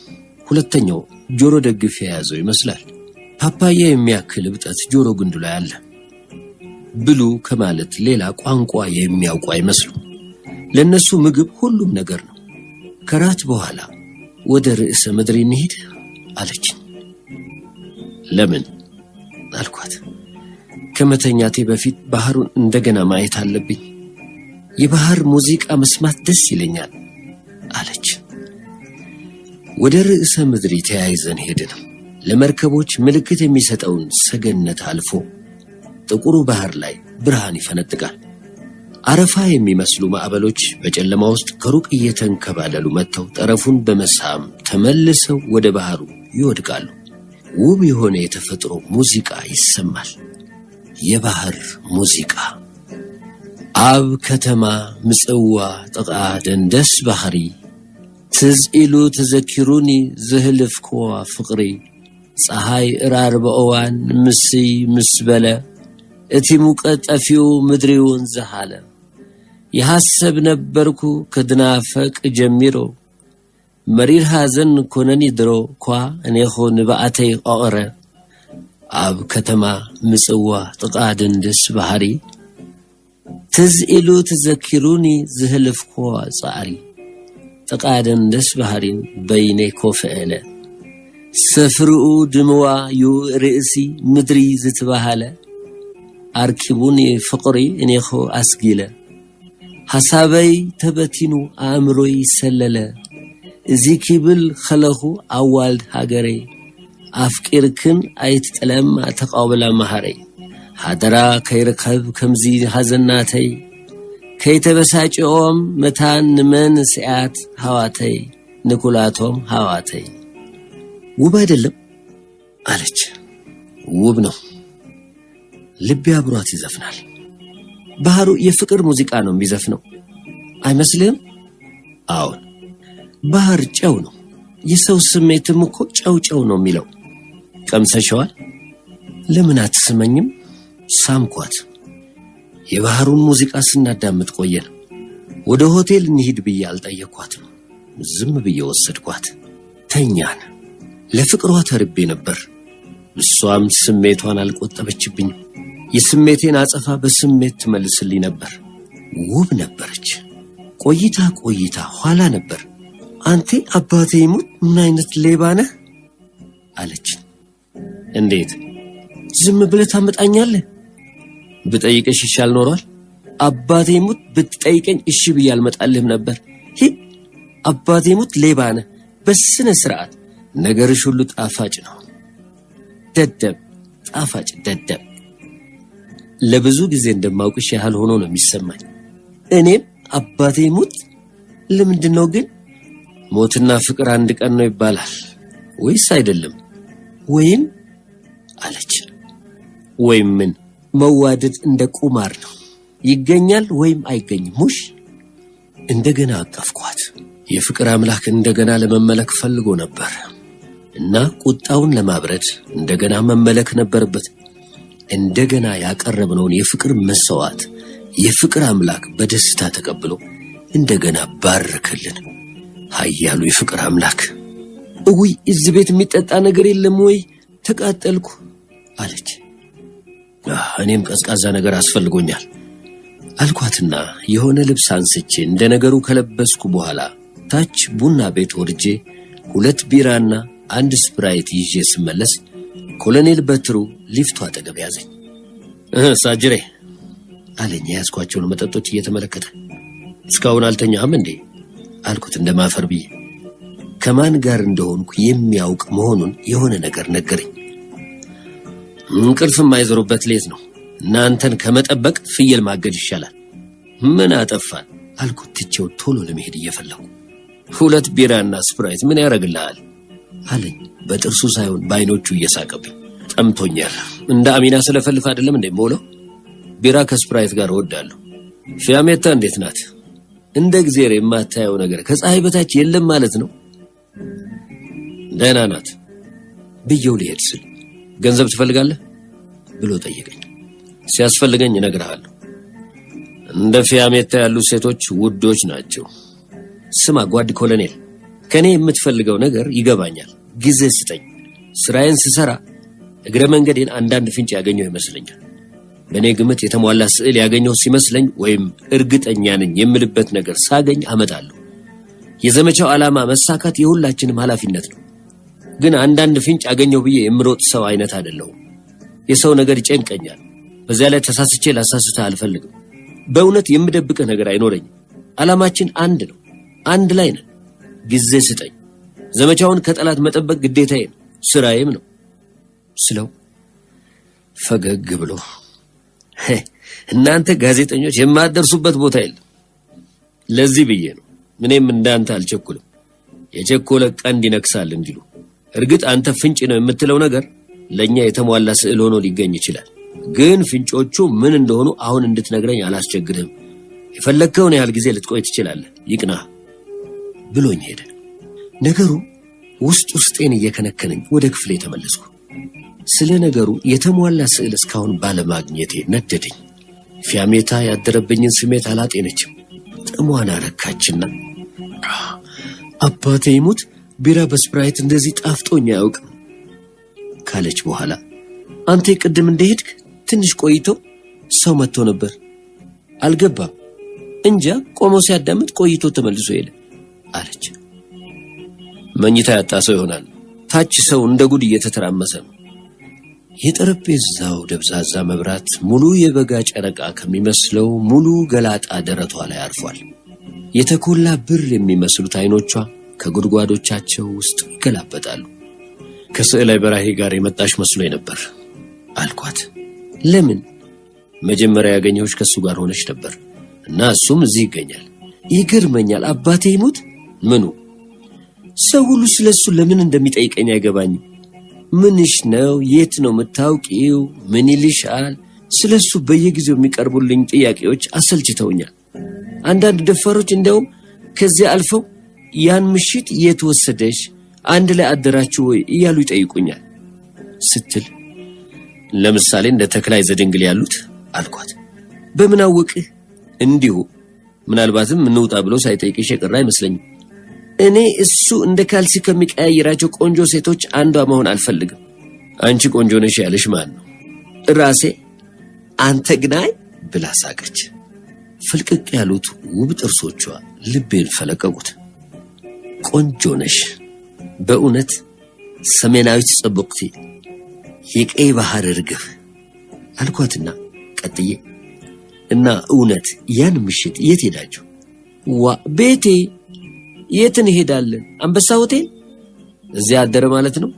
ሁለተኛው ጆሮ ደግፍ የያዘው ይመስላል። ፓፓያ የሚያክል እብጠት ጆሮ ግንዱ ላይ አለ። ብሉ ከማለት ሌላ ቋንቋ የሚያውቁ አይመስሉ። ለነሱ ምግብ ሁሉም ነገር ነው። ከራት በኋላ ወደ ርዕሰ ምድር እንሂድ አለችኝ። ለምን አልኳት። ከመተኛቴ በፊት ባህሩን እንደገና ማየት አለብኝ። የባህር ሙዚቃ መስማት ደስ ይለኛል አለች። ወደ ርዕሰ ምድር ተያይዘን ሄድን። ለመርከቦች ምልክት የሚሰጠውን ሰገነት አልፎ ጥቁሩ ባህር ላይ ብርሃን ይፈነጥቃል። አረፋ የሚመስሉ ማዕበሎች በጨለማ ውስጥ ከሩቅ እየተንከባለሉ መጥተው ጠረፉን በመሳም ተመልሰው ወደ ባህሩ ይወድቃሉ። ውብ የሆነ የተፈጥሮ ሙዚቃ ይሰማል። የባህር ሙዚቃ። አብ ከተማ ምጽዋ ጥቃ ደንደስ ባህሪ ትዝኢሉ ተዘኪሩኒ ዝህልፍክዋ ፍቅሪ ፀሐይ እራር በእዋን ምስይ ምስበለ እቲ ሙቀት ጠፊው ምድሪውን ዘሃለ የሐሰብ ነበርኩ ከድናፈቅ ጀሚሮ መሪር ሐዘን ኮነኒ ድሮ ኳ እኔኹ ንባኣተይ ቐቕረ ኣብ ከተማ ምጽዋ ጥቃ ደንደስ ባህሪ ትዝኢሉ ተዘኪሩኒ ዝህልፍክዋ ጻዕሪ ጥቃ ደንደስ ባህሪን በይኔ ኮፍአለ ሰፍርኡ ድምዋ ዩ ርእሲ ምድሪ ዝትባሃለ አርኪቡኒ ፍቅሪ እኔኹ አስጊለ ሐሳበይ ተበቲኑ አእምሮይ ሰለለ እዚ ኪብል ኸለኹ አዋልድ ሃገሬ አፍቂርክን አይትጥለም ተቃውበላ መሃረይ ሓደራ ከይርከብ ከምዚ ሐዘናተይ ከይተበሳጭኦም መታን ንመን ስያት ሃዋተይ ንኩላቶም ሃዋተይ። ውብ አይደለም አለች። ውብ ነው። ልቤ አብሯት ይዘፍናል። ባህሩ የፍቅር ሙዚቃ ነው የሚዘፍነው አይመስልም? አዎን፣ ባህር ጨው ነው። የሰው ስሜትም እኮ ጨው ነው የሚለው። ቀምሰሽዋል? ለምን አትስመኝም? ሳምኳት። የባህሩን ሙዚቃ ስናዳምጥ ቆየን። ወደ ሆቴል እንሂድ ብዬ አልጠየኳትም። ዝም ብዬ ወሰድኳት። ተኛን። ለፍቅሯ ተርቤ ነበር። እሷም ስሜቷን አልቆጠበችብኝም። የስሜቴን አጸፋ በስሜት ትመልስልኝ ነበር። ውብ ነበረች። ቆይታ ኋላ ነበር አንተ አባቴ ይሙት ምን አይነት ሌባ ነህ አለች። እንዴት ዝም ብለህ ታመጣኛለህ? ብጠይቅሽ ይሻል ኖሯል። አባቴ ይሙት ብትጠይቀኝ እሺ ብዬ አልመጣልህም ነበር። ሂድ። አባቴ ይሙት ሌባ ነህ። በስነ ስርዓት ነገርሽ ሁሉ ጣፋጭ ነው። ደደብ፣ ጣፋጭ ደደብ። ለብዙ ጊዜ እንደማውቅሽ ያህል ሆኖ ነው የሚሰማኝ። እኔም አባቴ ይሙት። ለምንድነው ግን? ሞትና ፍቅር አንድ ቀን ነው ይባላል ወይስ አይደለም? ወይም አለች። ወይም ምን? መዋደድ እንደ ቁማር ነው። ይገኛል ወይም አይገኝም። ሙሽ እንደገና አቀፍኳት። የፍቅር አምላክ እንደገና ለመመለክ ፈልጎ ነበር እና ቁጣውን ለማብረድ እንደገና መመለክ ነበረበት። እንደገና ያቀረብነውን የፍቅር መስዋዕት የፍቅር አምላክ በደስታ ተቀብሎ እንደገና ባረከልን። ኃያሉ የፍቅር አምላክ። እውይ እዚህ ቤት የሚጠጣ ነገር የለም ወይ? ተቃጠልኩ አለች። እኔም ቀዝቃዛ ነገር አስፈልጎኛል አልኳትና የሆነ ልብስ አንስቼ እንደ ነገሩ ከለበስኩ በኋላ ታች ቡና ቤት ወርጄ 2 ቢራና 1 ስፕራይት ይዤ ስመለስ ኮሎኔል በትሩ ሊፍቱ አጠገብ ያዘኝ። ሳጅሬ አለኝ ያስኳቸውን መጠጦች እየተመለከተ። እስካሁን አልተኛም እንዴ አልኩት እንደማፈር ብዬ። ከማን ጋር እንደሆንኩ የሚያውቅ መሆኑን የሆነ ነገር ነገረኝ። እንቅልፍ የማይዞርበት ሌት ነው። እናንተን ከመጠበቅ ፍየል ማገድ ይሻላል። ምን አጠፋን አልኩት ትቼው ቶሎ ለመሄድ እየፈለኩ። 2 ቢራና ስፕራይት ምን ያደርግልሃል አለኝ በጥርሱ ሳይሆን በአይኖቹ እየሳቀብኝ። ጠምቶኛል። እንደ አሚና ስለፈልፍ አይደለም እንዴ ሞሎ? ቢራ ከስፕራይት ጋር እወዳለሁ። ፊያሜታ እንዴት ናት? እንደ እግዚአብሔር የማታየው ነገር ከፀሐይ በታች የለም ማለት ነው። ደህና ናት ብዬው ሊሄድ ስል ገንዘብ ትፈልጋለህ ብሎ ጠየቀኝ። ሲያስፈልገኝ እነግርሃለሁ። እንደ ፊያሜታ ያሉ ሴቶች ውዶች ናቸው። ስማ ጓድ ኮሎኔል፣ ከኔ የምትፈልገው ነገር ይገባኛል። ጊዜ ስጠኝ። ስራዬን ስሰራ እግረ መንገዴን አንዳንድ ፍንጭ ያገኘው ይመስለኛል። በእኔ ግምት የተሟላ ስዕል ያገኘው ሲመስለኝ ወይም እርግጠኛ ነኝ የምልበት ነገር ሳገኝ አመጣለሁ። የዘመቻው ዓላማ መሳካት የሁላችንም ኃላፊነት ነው። ግን አንዳንድ ፍንጭ ያገኘው ብዬ የምሮጥ ሰው አይነት አይደለሁም። የሰው ነገር ይጨንቀኛል። በዚያ ላይ ተሳስቼ ላሳስተህ አልፈልግም። በእውነት የምደብቅህ ነገር አይኖረኝም። ዓላማችን አንድ ነው። አንድ ላይ ነን። ጊዜ ስጠኝ። ዘመቻውን ከጠላት መጠበቅ ግዴታዬ ነው፣ ስራዬም ነው ስለው ፈገግ ብሎ እናንተ ጋዜጠኞች የማትደርሱበት ቦታ የለም። ለዚህ ብዬ ነው እኔም እንዳንተ አልቸኩልም። የቸኮለ ቀንድ ይነክሳል እንዲሉ። እርግጥ አንተ ፍንጭ ነው የምትለው ነገር ለኛ የተሟላ ስዕል ሆኖ ሊገኝ ይችላል። ግን ፍንጮቹ ምን እንደሆኑ አሁን እንድትነግረኝ አላስቸግርህም። የፈለግከውን ያህል ጊዜ ልትቆይ ትችላለህ። ይቅና ብሎኝ ሄደ። ነገሩ ውስጤን እየከነከነኝ ወደ ክፍሌ ተመለስኩ። ስለ ነገሩ የተሟላ ስዕል እስካሁን ባለማግኘቴ ነደደኝ። ፊያሜታ ያደረብኝን ስሜት አላጤነችም። ጥሟን አረካችና አባቴ ይሙት ቢራ በስፕራይት እንደዚህ ጣፍጦኝ አያውቅም ካለች በኋላ አንተ ቅድም እንደሄድክ ትንሽ ቆይቶ ሰው መጥቶ ነበር። አልገባም እንጃ ቆሞ ሲያዳምጥ ቆይቶ ተመልሶ ሄደ አለች። መኝታ ያጣ ሰው ይሆናል። ታች ሰው እንደ ጉድ እየተተራመሰ ነው። የጠረጴዛው ደብዛዛ መብራት ሙሉ የበጋ ጨረቃ ከሚመስለው ሙሉ ገላጣ ደረቷ ላይ አርፏል። የተኮላ ብር የሚመስሉት አይኖቿ ከጉድጓዶቻቸው ውስጥ ይገላበጣሉ። ከስዕላይ በራሄ ጋር የመጣሽ መስሎኝ ነበር አልኳት። ለምን? መጀመሪያ ያገኘሁሽ ከሱ ጋር ሆነሽ ነበር እና እሱም እዚህ ይገኛል። ይገርመኛል። አባቴ ይሙት ምኑ ሰው ሁሉ ስለሱ ለምን እንደሚጠይቀኝ አይገባኝም። ምንሽ ነው? የት ነው የምታውቂው? ምን ይልሻል? ስለሱ በየጊዜው የሚቀርቡልኝ ጥያቄዎች አሰልችተውኛል። አንዳንድ ደፋሮች እንደውም ከዚያ አልፈው ያን ምሽት የት ወሰደሽ? አንድ ላይ አደራችሁ ወይ እያሉ ይጠይቁኛል ስትል ለምሳሌ እንደ ተክላይ ዘድንግል ያሉት አልኳት። በምን አወቅህ? እንዲሁ ምናልባትም እንውጣ ብሎ ሳይጠይቅሽ የቀረ አይመስለኝም። እኔ እሱ እንደ ካልሲ ከሚቀያየራቸው ቆንጆ ሴቶች አንዷ መሆን አልፈልግም። አንቺ ቆንጆ ነሽ ያለሽ ማን ነው? ራሴ። አንተ ግናይ ብላ ሳቀች። ፍልቅቅ ያሉት ውብ ጥርሶቿ ልቤን ፈለቀቁት። ቆንጆ ነሽ በእውነት ሰሜናዊት ጽብቅቲ፣ የቀይ ባህር እርግብ አልኳትና ቀጥዬ እና እውነት ያን ምሽት የት ሄዳችሁ? ዋ ቤቴ። የት እንሄዳለን? አንበሳ ሆቴል። እዚያ አደረ ማለት ነው።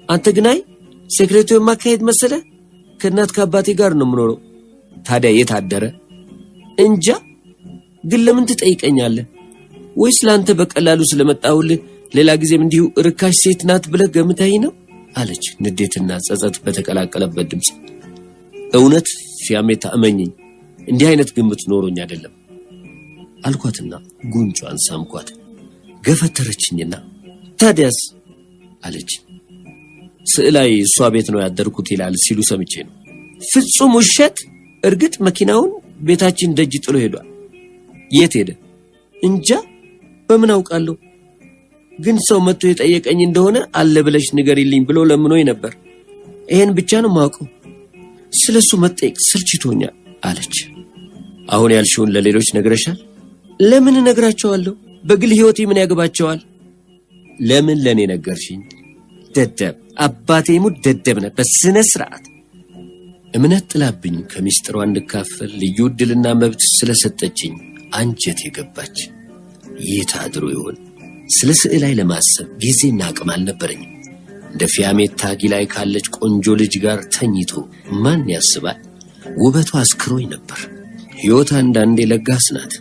አንተ ግናይ ሴክሬቱ የማካሄድ መሰለ? ከእናት ከአባቴ ጋር ነው የምኖረው። ታዲያ የት አደረ? እንጃ። ግን ለምን ትጠይቀኛለህ? ወይስ ላንተ በቀላሉ ስለመጣሁልህ ሌላ ጊዜም እንዲሁ ርካሽ ሴት ናት ብለህ ገምተኸኝ ነው አለች ንዴትና ጸጸት በተቀላቀለበት ድምፅ። እውነት ፊያሜታ እመኝኝ፣ እንዲህ አይነት ግምት ኖሮኝ አይደለም አልኳትና ጉንጯን ሳምኳት። ገፈተረችኝና ታዲያስ አለች። ስዕላይ እሷ ቤት ነው ያደርኩት ይላል ሲሉ ሰምቼ ነው። ፍጹም ውሸት። እርግጥ መኪናውን ቤታችን ደጅ ጥሎ ሄዷል። የት ሄደ? እንጃ። በምን አውቃለሁ? ግን ሰው መጥቶ የጠየቀኝ እንደሆነ አለ ብለሽ ንገሪልኝ ብሎ ለምኖኝ ነበር። ይሄን ብቻ ነው ማውቀው። ስለሱ መጠየቅ ሰልችቶኛል አለች። አሁን ያልሽውን ለሌሎች ነግረሻል? ለምን እነግራቸዋለሁ? በግል ህይወቴ ምን ያገባቸዋል? ለምን ለኔ ነገርሽኝ? ደደብ። አባቴ ሙት ደደብ ነበር። በስነ ስርዓት እምነት ጥላብኝ ከሚስጥሯ እንድካፈል ልዩ ዕድልና መብት ስለሰጠችኝ አንጀት የገባች። የት አድሮ ይሆን? ስለ ስዕላይ ለማሰብ ጊዜና አቅም አልነበረኝም። እንደ ፊያሜታ ጊላይ ካለች ቆንጆ ልጅ ጋር ተኝቶ ማን ያስባል? ውበቷ አስክሮኝ ነበር። ሕይወት አንዳንዴ ለጋስ ናት።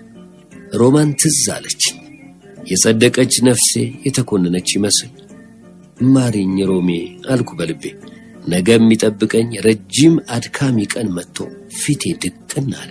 ሮማን ትዝ አለች። የጸደቀች ነፍሴ የተኮነነች ይመስል ማሪኝ ሮሜ አልኩ በልቤ። ነገ የሚጠብቀኝ ረጅም አድካሚ ቀን መጥቶ ፊቴ ድቅን አለ።